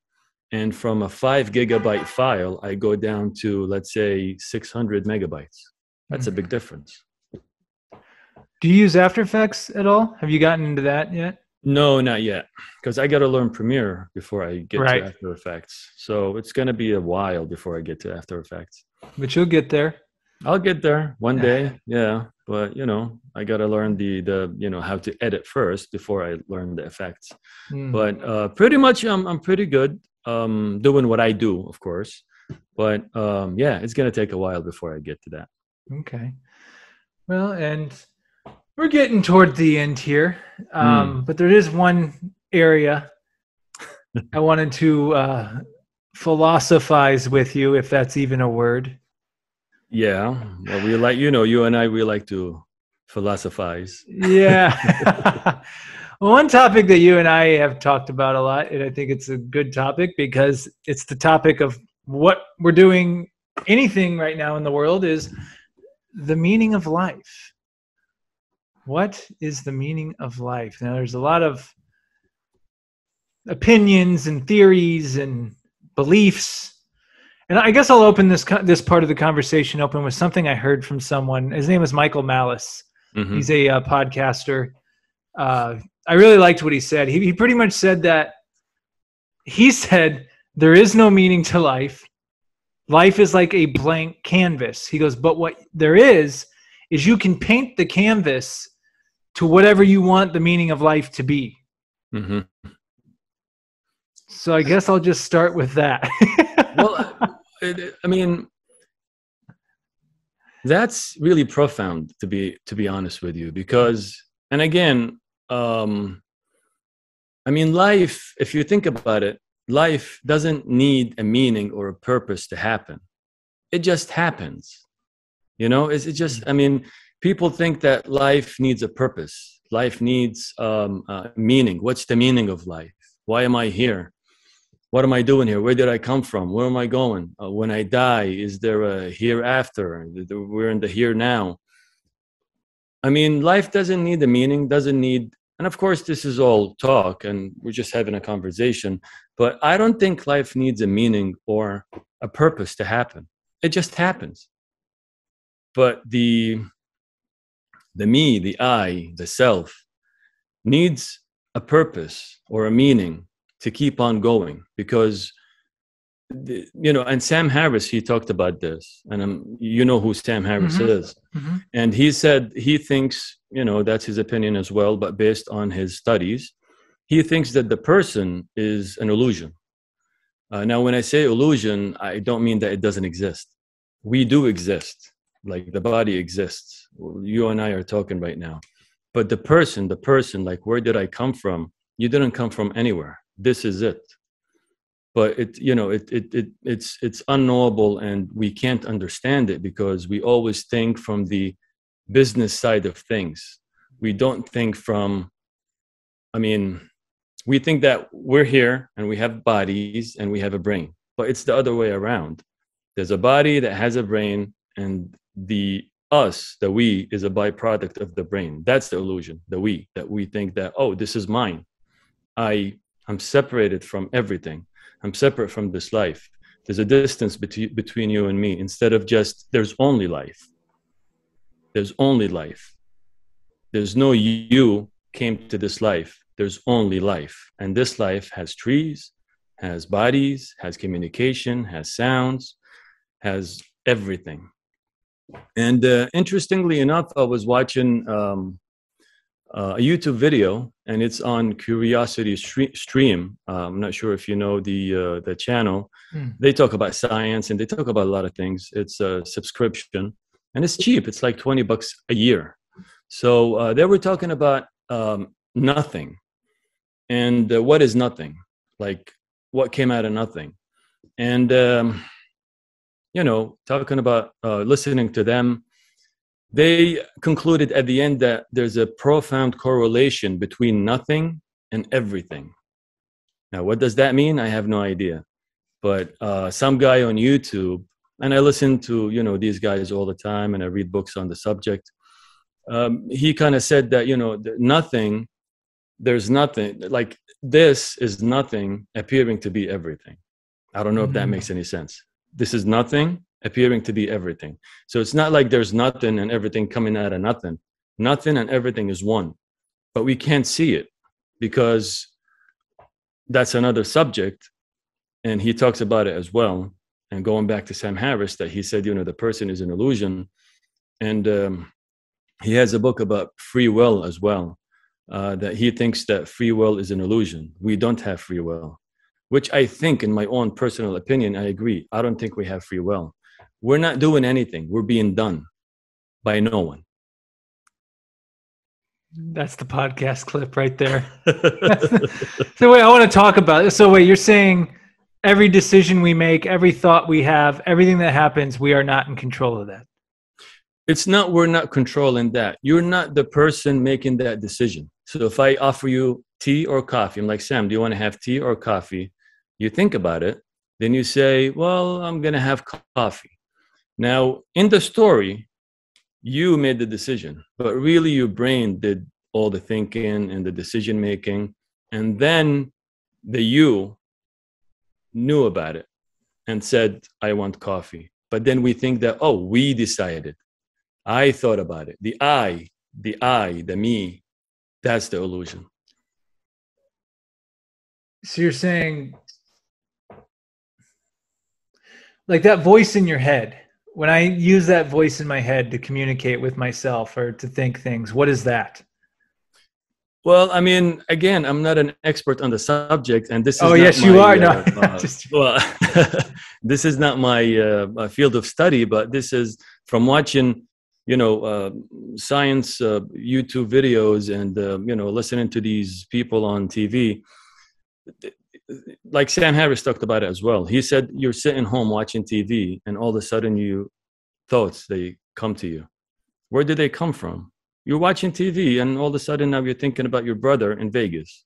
And from a 5 gigabyte file, I go down to, let's say, 600 megabytes. That's a big difference. Do you use After Effects at all? Have you gotten into that yet? No, not yet. Because I got to learn Premiere before I get to After Effects. So it's going to be a while before I get to After Effects. But you'll get there. I'll get there one day. Yeah. But, I got to learn the how to edit first before I learn the effects. But pretty much I'm pretty good doing what I do, of course. But it's going to take a while before I get to that. Okay. Well, and we're getting toward the end here. But there is one area I wanted to philosophize with you, if that's even a word. Yeah. Well, you and I, we like to philosophize. Yeah. One topic that you and I have talked about a lot, and I think it's a good topic because it's the topic of what we're doing, anything right now in the world, is the meaning of life. What is the meaning of life? Now, there's a lot of opinions and theories and beliefs. And I guess I'll open this part of the conversation open with something I heard from someone. His name is Michael Malice. Mm-hmm. He's a podcaster. I really liked what he said. He pretty much said that he said there is no meaning to life. Life is like a blank canvas. He goes, but what there is you can paint the canvas to whatever you want the meaning of life to be. Mm-hmm. So I guess I'll just start with that. Well, I mean, that's really profound, to be honest with you, because, and again, I mean, life, if you think about it, life doesn't need a meaning or a purpose to happen. It just happens. It just, I mean, people think that life needs a purpose. Life needs meaning. What's the meaning of life? Why am I here? What am I doing here? Where did I come from? Where am I going? When I die, is there a hereafter? We're in the here now. I mean, life doesn't need a meaning, doesn't need, and of course, this is all talk and we're just having a conversation, but I don't think life needs a meaning or a purpose to happen. It just happens. But the me, the I, the self needs a purpose or a meaning to keep on going, because and Sam Harris, he talked about this, and you know who Sam Harris is. And he said he thinks, that's his opinion as well, but based on his studies, he thinks that the person is an illusion. Now, when I say illusion, I don't mean that it doesn't exist. We do exist, like the body exists. You and I are talking right now. But the person, like, where did I come from? You didn't come from anywhere. This is it. But it's unknowable, and we can't understand it because we always think from the business side of things. We don't think from, we think that we're here and we have bodies and we have a brain, but it's the other way around. There's a body that has a brain, and the we is a byproduct of the brain. That's the illusion, the we, that we think that, oh, this is mine. I'm separated from everything. I'm separate from this life. There's a distance between you and me, instead of just, there's only life. There's only life. There's no you came to this life. There's only life. And this life has trees, has bodies, has communication, has sounds, has everything. And interestingly enough, I was watching a YouTube video, and it's on Curiosity Stream. I'm not sure if you know the channel. They talk about science and they talk about a lot of things. It's a subscription and it's cheap. It's like $20 a year. So they were talking about nothing, and what is nothing? Like, what came out of nothing? And talking about listening to them, they concluded at the end that there's a profound correlation between nothing and everything. Now, what does that mean? I have no idea. But some guy on YouTube, and I listen to, these guys all the time, and I read books on the subject. He kind of said that, nothing, there's nothing, like this is nothing appearing to be everything. I don't know if that makes any sense. This is nothing appearing to be everything. So it's not like there's nothing and everything coming out of nothing. Nothing and everything is one, but we can't see it because that's another subject. And he talks about it as well. And going back to Sam Harris, that he said, the person is an illusion. And he has a book about free will as well, that he thinks that free will is an illusion. We don't have free will, which I think, in my own personal opinion, I agree. I don't think we have free will. We're not doing anything. We're being done by no one. That's the podcast clip right there. So wait, I want to talk about it. So wait, you're saying every decision we make, every thought we have, everything that happens, we are not in control of that. It's not, we're not controlling that. You're not the person making that decision. So if I offer you tea or coffee, I'm like, Sam, do you want to have tea or coffee? You think about it. Then you say, well, I'm going to have coffee. Now, in the story, you made the decision, but really your brain did all the thinking and the decision making. And then the you knew about it and said, I want coffee. But then we think that, oh, we decided. I thought about it. The me, that's the illusion. So you're saying, like, that voice in your head, when I use that voice in my head to communicate with myself or to think things, what is that? Well, again, I'm not an expert on the subject, and this is oh, yes, you are. No, well, this is not my field of study, but this is from watching, science YouTube videos and listening to these people on TV. Like Sam Harris talked about it as well. He said you're sitting home watching TV, and all of a sudden thoughts, they come to you. Where did they come from? You're watching TV and all of a sudden now you're thinking about your brother in Vegas.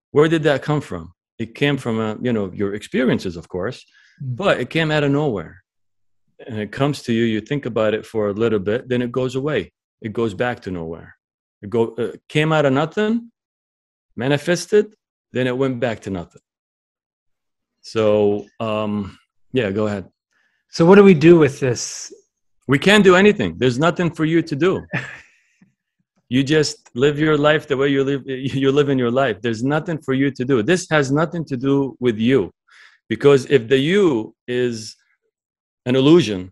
Where did that come from? It came from, your experiences, of course, but it came out of nowhere. And it comes to you, you think about it for a little bit, then it goes away. It goes back to nowhere. It came out of nothing, manifested, then it went back to nothing. So, yeah, go ahead. So what do we do with this? We can't do anything. There's nothing for you to do. You just live your life the way you live in your life. There's nothing for you to do. This has nothing to do with you. Because if the you is an illusion,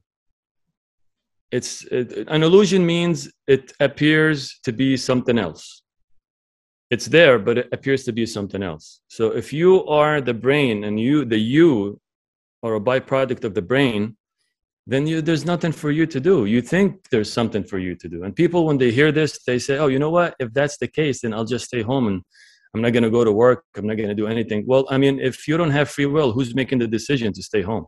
an illusion means it appears to be something else. It's there, but it appears to be something else. So if you are the brain and the you are a byproduct of the brain, then there's nothing for you to do. You think there's something for you to do. And people, when they hear this, they say, oh, you know what? If that's the case, then I'll just stay home and I'm not going to go to work. I'm not going to do anything. Well, I mean, if you don't have free will, who's making the decision to stay home?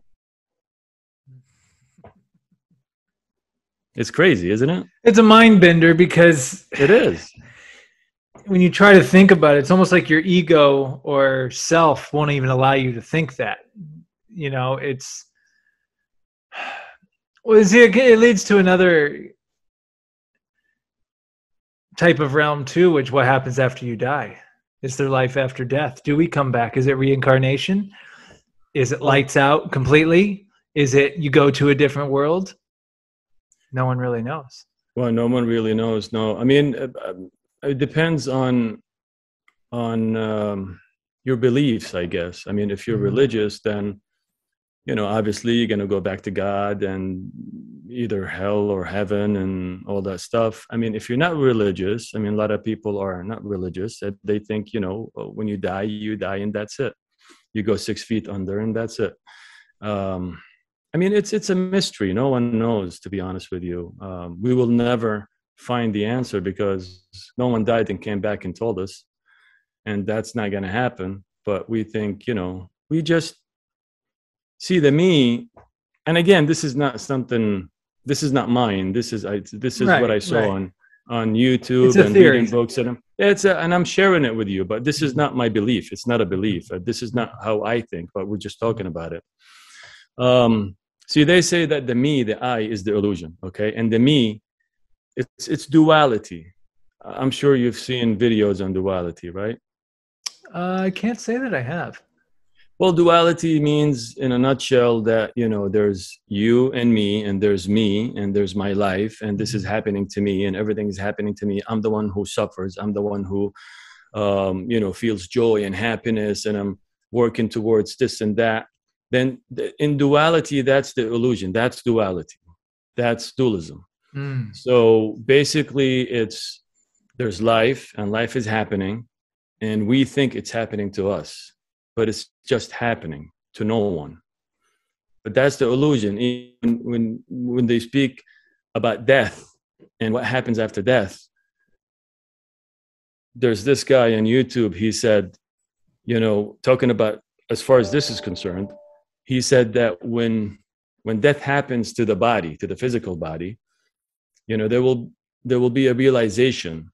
It's crazy, isn't it? It's a mind bender because it is. When you try to think about it, it's almost like your ego or self won't even allow you to think that. It leads to another type of realm too, which what happens after you die? Is there life after death? Do we come back? Is it reincarnation? Is it lights out completely? Is it you go to a different world? No one really knows. Well, no one really knows. No, I mean, it depends on your beliefs, I guess. I mean, if you're religious, then obviously you're going to go back to God and either hell or heaven and all that stuff. I mean, if you're not religious, I mean, a lot of people are not religious. They think, when you die and that's it. You go 6 feet under and that's it. I mean, it's a mystery. No one knows, to be honest with you. We will never find the answer because no one died and came back and told us. And that's not going to happen. But we think, we just see the me. And again, this is not mine. This is what I saw on YouTube and reading books. And I'm sharing it with you, but this is not my belief. It's not a belief. This is not how I think, but we're just talking about it. See, they say that the me, the I, is the illusion, okay? And the me, it's duality. I'm sure you've seen videos on duality, right? I can't say that I have. Well, duality means, in a nutshell, that, there's you and me, and there's me, and there's my life, and this is happening to me, and everything is happening to me. I'm the one who suffers. I'm the one who, feels joy and happiness, and I'm working towards this and that. Then in duality, that's the illusion. That's duality. That's dualism. So basically, there's life, and life is happening, and we think it's happening to us. But it's just happening to no one. But that's the illusion. Even when they speak about death and what happens after death, there's this guy on YouTube, he said, talking about, as far as this is concerned, he said that when death happens to the body, to the physical body, there will be a realization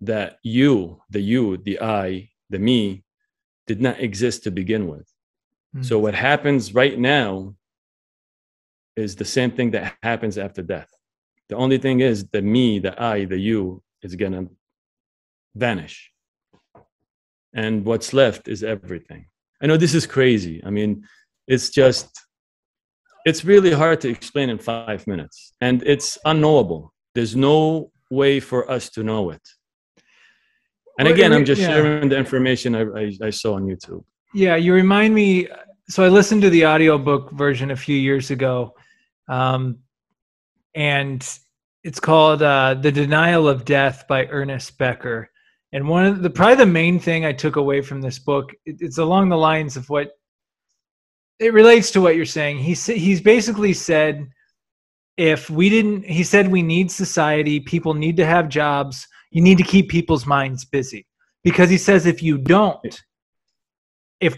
that the I, the me, did not exist to begin with. So what happens right now is the same thing that happens after death. The only thing is the me, the I, the you is going to vanish. And what's left is everything. I know this is crazy. I mean, it's really hard to explain in 5 minutes. And it's unknowable. There's no way for us to know it. And again, I'm just sharing the information I saw on YouTube. Yeah, you remind me. So I listened to the audiobook version a few years ago, and it's called The Denial of Death by Ernest Becker. And probably the main thing I took away from this book, it's along the lines of what it relates to what you're saying. He's basically said, he said we need society, people need to have jobs. You need to keep people's minds busy, because he says if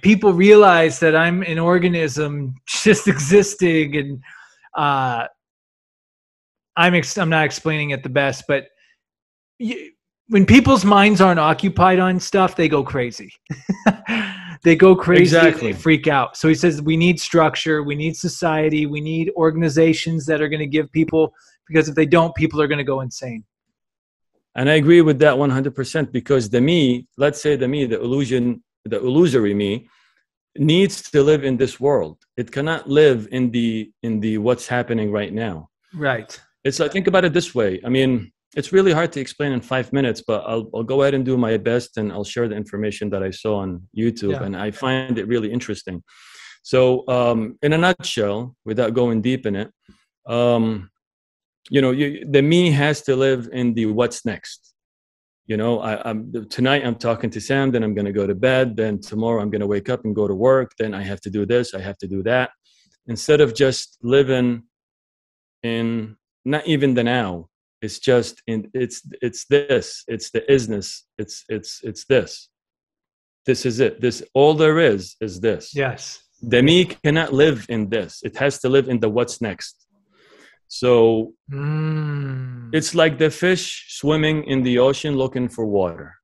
people realize that I'm an organism just existing and I'm not explaining it the best, but when people's minds aren't occupied on stuff, they go crazy. They go crazy. Exactly. And they freak out. So he says we need structure, we need society, we need organizations that are going to give people, because if they don't, people are going to go insane. And I agree with that 100%, because the me, let's say the me, the illusory me, needs to live in this world. It cannot live in the what's happening right now. Right. It's like, think about it this way. I mean, it's really hard to explain in 5 minutes, but I'll go ahead and do my best, and I'll share the information that I saw on YouTube, and I find it really interesting. So, in a nutshell, without going deep in it, the me has to live in the what's next. Tonight I'm talking to Sam, then I'm going to go to bed, then tomorrow I'm going to wake up and go to work, then I have to do this, I have to do that. Instead of just living in not even the now, it's just it's this, it's the isness, it's this. This is it. This, all there is this. Yes. The me cannot live in this. It has to live in the what's next. So it's like the fish swimming in the ocean looking for water.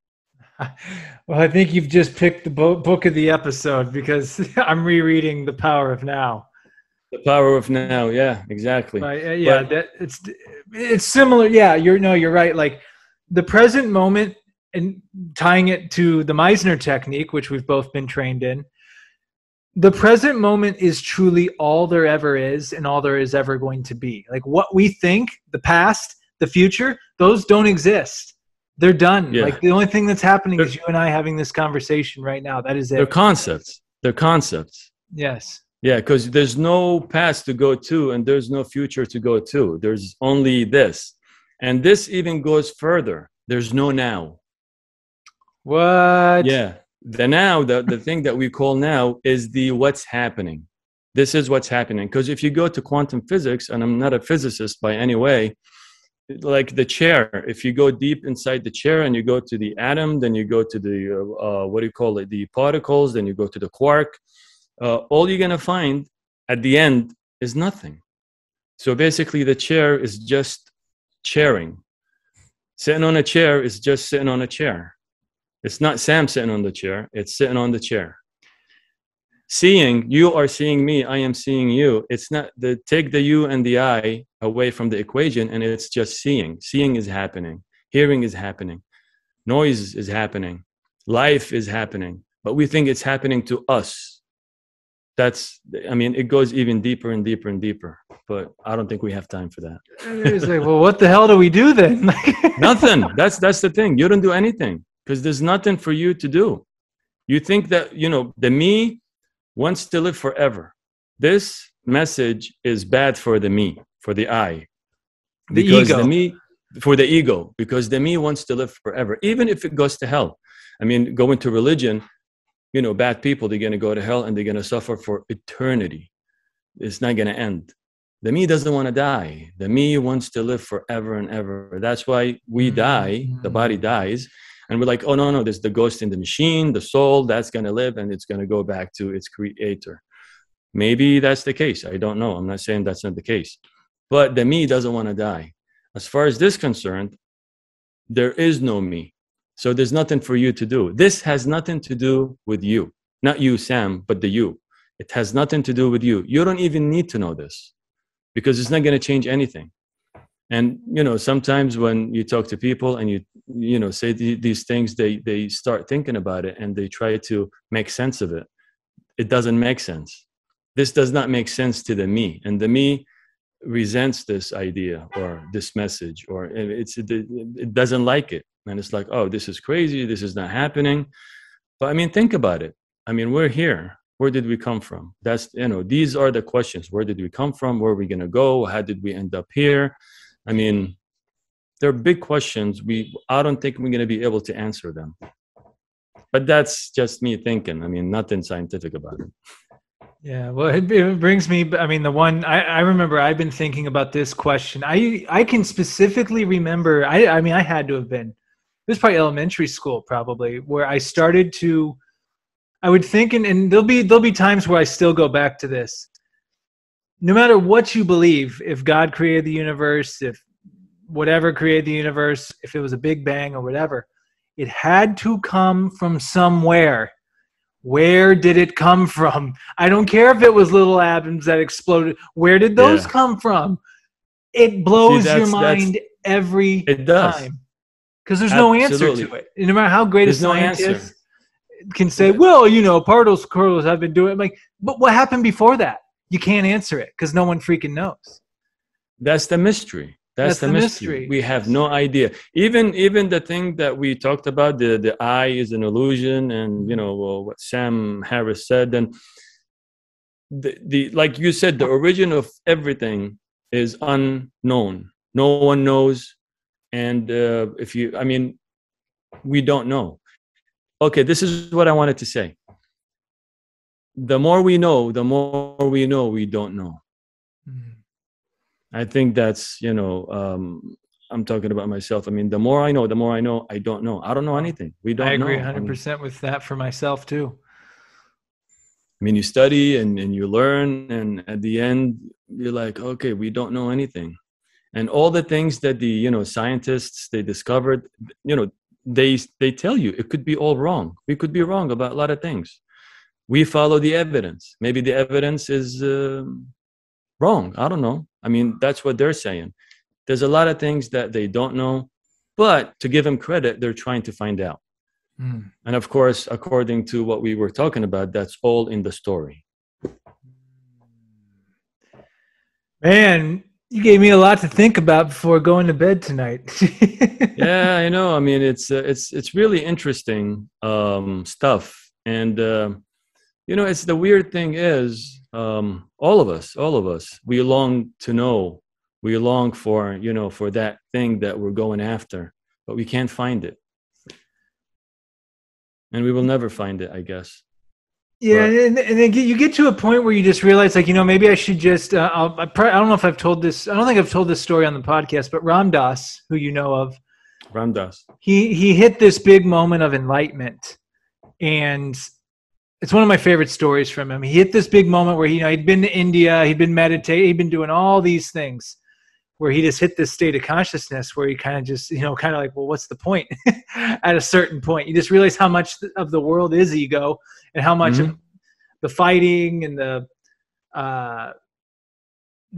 Well, I think you've just picked the book of the episode, because I'm rereading The Power of Now. The Power of Now, yeah, exactly. Right. Yeah, it's similar. Yeah, you're right. Like the present moment, and tying it to the Meisner technique, which we've both been trained in. The present moment is truly all there ever is, and all there is ever going to be. Like what we think, the past, the future, those don't exist. They're done. Yeah. Like the only thing that's happening is you and I having this conversation right now. That is it. They're concepts. Yes. Yeah, because there's no past to go to, and there's no future to go to. There's only this. And this even goes further. There's no now. What? Yeah. The now, the thing that we call now, is the what's happening. This is what's happening. Because if you go to quantum physics, and I'm not a physicist by any way, like the chair, if you go deep inside the chair and you go to the atom, then you go to the, the particles, then you go to the quark, all you're going to find at the end is nothing. So basically the chair is just chairing. Sitting on a chair is just sitting on a chair. It's not Sam sitting on the chair, it's sitting on the chair. Seeing, you are seeing me, I am seeing you. It's not take the you and the I away from the equation, and it's just seeing. Seeing is happening. Hearing is happening. Noise is happening. Life is happening. But we think it's happening to us. It goes even deeper and deeper and deeper. But I don't think we have time for that. It's like, well, what the hell do we do then? Nothing. That's the thing. You don't do anything, because there's nothing for you to do. You think that, the me wants to live forever. This message is bad for the me, for the I. Because the me, for the ego, because the me wants to live forever, even if it goes to hell. Go into religion, bad people, they're going to go to hell and they're going to suffer for eternity. It's not going to end. The me doesn't want to die. The me wants to live forever and ever. That's why we die, the body dies. And we're like, oh, no, there's the ghost in the machine, the soul, that's going to live, and it's going to go back to its creator. Maybe that's the case. I don't know. I'm not saying that's not the case. But the me doesn't want to die. As far as this is concerned, there is no me. So there's nothing for you to do. This has nothing to do with you. Not you, Sam, but the you. It has nothing to do with you. You don't even need to know this, because it's not going to change anything. And, sometimes when you talk to people and you say these things, they start thinking about it and they try to make sense of it. It doesn't make sense. This does not make sense to the me. And the me resents this idea or this message, or it doesn't like it. And it's like, oh, this is crazy. This is not happening. But think about it. We're here. Where did we come from? That's, these are the questions. Where did we come from? Where are we going to go? How did we end up here? They're big questions. I don't think we're going to be able to answer them. But that's just me thinking. Nothing scientific about it. Yeah, well, it brings me, the one, I remember I've been thinking about this question. I can specifically remember, I had to have been, it was probably elementary school probably, where I started to, I would think, and there'll be times where I still go back to this. no matter what you believe, if God created the universe, if whatever created the universe, if it was a big bang or whatever, it had to come from somewhere. Where did it come from? I don't care if it was little atoms that exploded. Where did those Yeah. come from? It See, blows your that's mind every it does. time because there's no answer to Absolutely. it. And no matter how great a There's no answer. scientist can say, well, you know, particles have been doing it. Like, but what happened before that? You can't answer it because no one freaking knows. That's the mystery. That's the mystery. We have no idea. Even the thing that we talked about, the eye is an illusion, and you know what Sam Harris said, and the like you said, the origin of everything is unknown. No one knows, and we don't know. Okay, this is what I wanted to say. The more we know, we don't know. I think that's, I'm talking about myself. I mean, the more I know, I don't know. I don't know anything. We don't know. I agree 100% with that for myself too. I mean, you study and you learn, and at the end, you're like, okay, we don't know anything. And all the things that the, scientists, they discovered, they tell you it could be all wrong. We could be wrong about a lot of things. We follow the evidence. Maybe the evidence is wrong. I don't know. I mean, that's what they're saying. There's a lot of things that they don't know, but to give them credit, they're trying to find out. And of course, according to what we were talking about, that's all in the story. Man, you gave me a lot to think about before going to bed tonight. Yeah, I know. I mean, it's really interesting stuff. And, it's the weird thing is all of us, we long to know. We long for, for that thing that we're going after, but we can't find it. And we will never find it, I guess. Yeah, and then you get to a point where you just realize, like, maybe I should just, I don't know if I've told this, I don't think I've told this story on the podcast, but Ram Dass, who you know of, Ram Dass, he hit this big moment of enlightenment. And it's one of my favorite stories from him. He hit this big moment where, he'd been to India, he'd been meditating, he'd been doing all these things, where he just hit this state of consciousness where he kind of just, kind of like, well, what's the point? At a certain point, you just realize how much of the world is ego, and how much of the fighting and the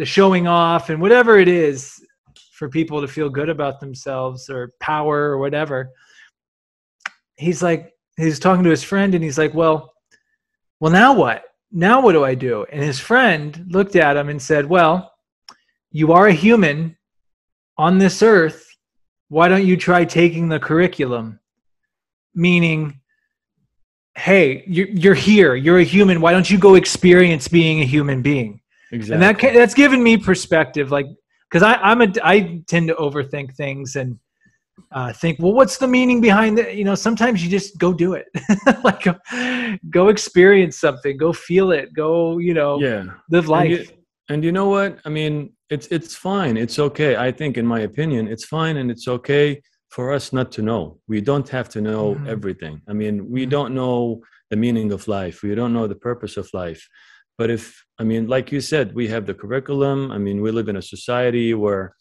showing off and whatever it is for people to feel good about themselves or power or whatever. He's talking to his friend and he's like, well, now what? Now what do I do? And his friend looked at him and said, well, you are a human on this earth. Why don't you try taking the curriculum? Meaning, hey, you're here. You're a human. Why don't you go experience being a human being? Exactly. And that's given me perspective. Like, because I tend to overthink things and think, well, what's the meaning behind it? Sometimes you just go do it. Like, go experience something. Go feel it. Go, live life. And you know what? I mean, it's fine. It's okay. I think, in my opinion, it's fine and it's okay for us not to know. We don't have to know everything. I mean, we don't know the meaning of life. We don't know the purpose of life. But like you said, we have the curriculum. I mean, we live in a society where,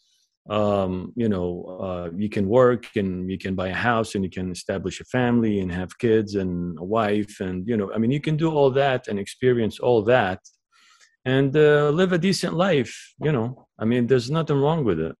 you can work and you can buy a house and you can establish a family and have kids and a wife. And, you can do all that and experience all that and live a decent life. There's nothing wrong with it.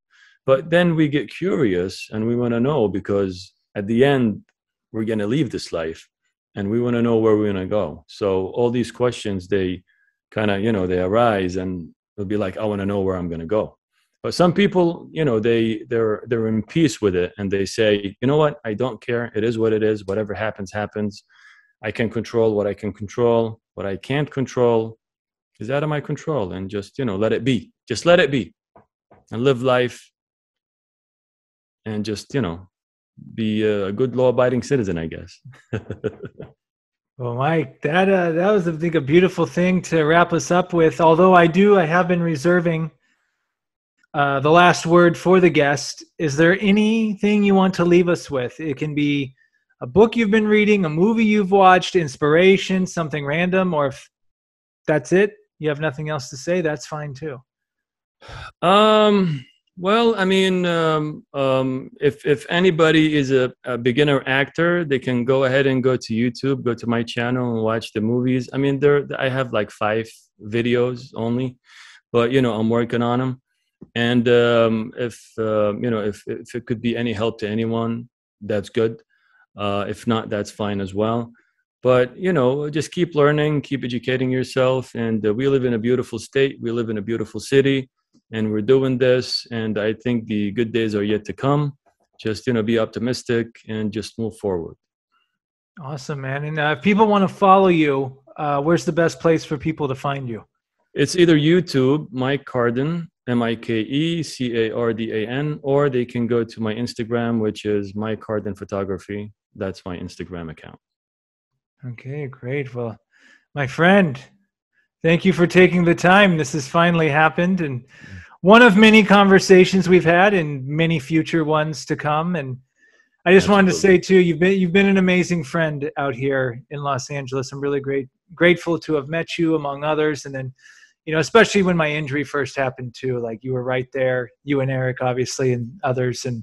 But then we get curious and we want to know, because at the end, we're going to leave this life and we want to know where we're going to go. So all these questions, they kind of, they arise and they'll be like, I want to know where I'm going to go. But some people, they're in peace with it. And they say, you know what? I don't care. It is what it is. Whatever happens, happens. I can control what I can control. What I can't control is out of my control. And just, let it be. Just let it be. And live life. And just, be a good law-abiding citizen, I guess. Well, Mike, that was, I think, a beautiful thing to wrap us up with. Although I have been reserving the last word for the guest. Is there anything you want to leave us with? It can be a book you've been reading, a movie you've watched, inspiration, something random, or if that's it, you have nothing else to say, that's fine too. Well, I mean, if anybody is a beginner actor, they can go ahead and go to YouTube, go to my channel and watch the movies. I mean, I have like 5 videos only, but I'm working on them. And if it could be any help to anyone, that's good. If not, that's fine as well. But just keep learning, keep educating yourself. And we live in a beautiful state. We live in a beautiful city. And we're doing this, and I think the good days are yet to come. Just be optimistic and just move forward. Awesome, man. And if people want to follow you, where's the best place for people to find you? It's either YouTube, Mike Cardan, MikeCardan, or they can go to my Instagram, which is Mike Cardan Photography. That's my Instagram account. Okay, great. Well, my friend, thank you for taking the time. This has finally happened, and one of many conversations we've had, and many future ones to come. And I just wanted to say too, you've been an amazing friend out here in Los Angeles. I'm really grateful to have met you among others, and then especially when my injury first happened too. Like, you were right there, you and Eric, obviously, and others, and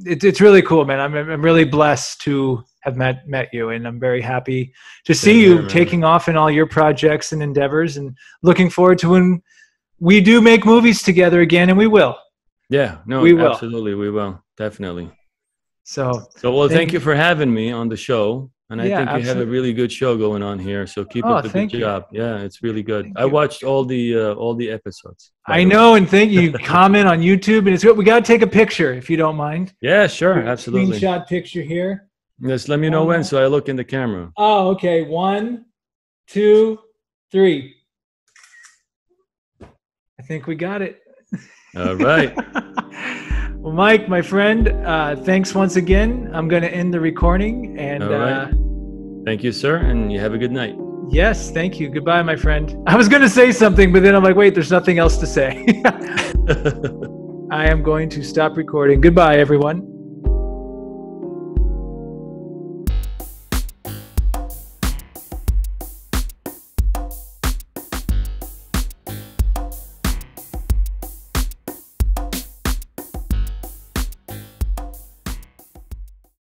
it's really cool, man. I'm really blessed to have met you, and I'm very happy to see you taking off in all your projects and endeavors, and looking forward to when we do make movies together again, and we will. Yeah, no, absolutely, we will, definitely. So well, thank you for having me on the show, and I think absolutely. you have a really good show going on here. So keep up the good job. Yeah, it's really good. I watched all the episodes. I know, and thank you. Comment on YouTube, and it's good. We got to take a picture if you don't mind. Yeah, sure, absolutely. Screenshot picture here. Just let me know when, so I look in the camera. Oh, okay. 1, 2, 3. I think we got it. All right. Well, Mike, my friend, thanks once again. I'm going to end the recording. And all right. Thank you, sir, and you have a good night. Yes, thank you. Goodbye, my friend. I was going to say something, but then I'm like, wait, there's nothing else to say. I am going to stop recording. Goodbye, everyone.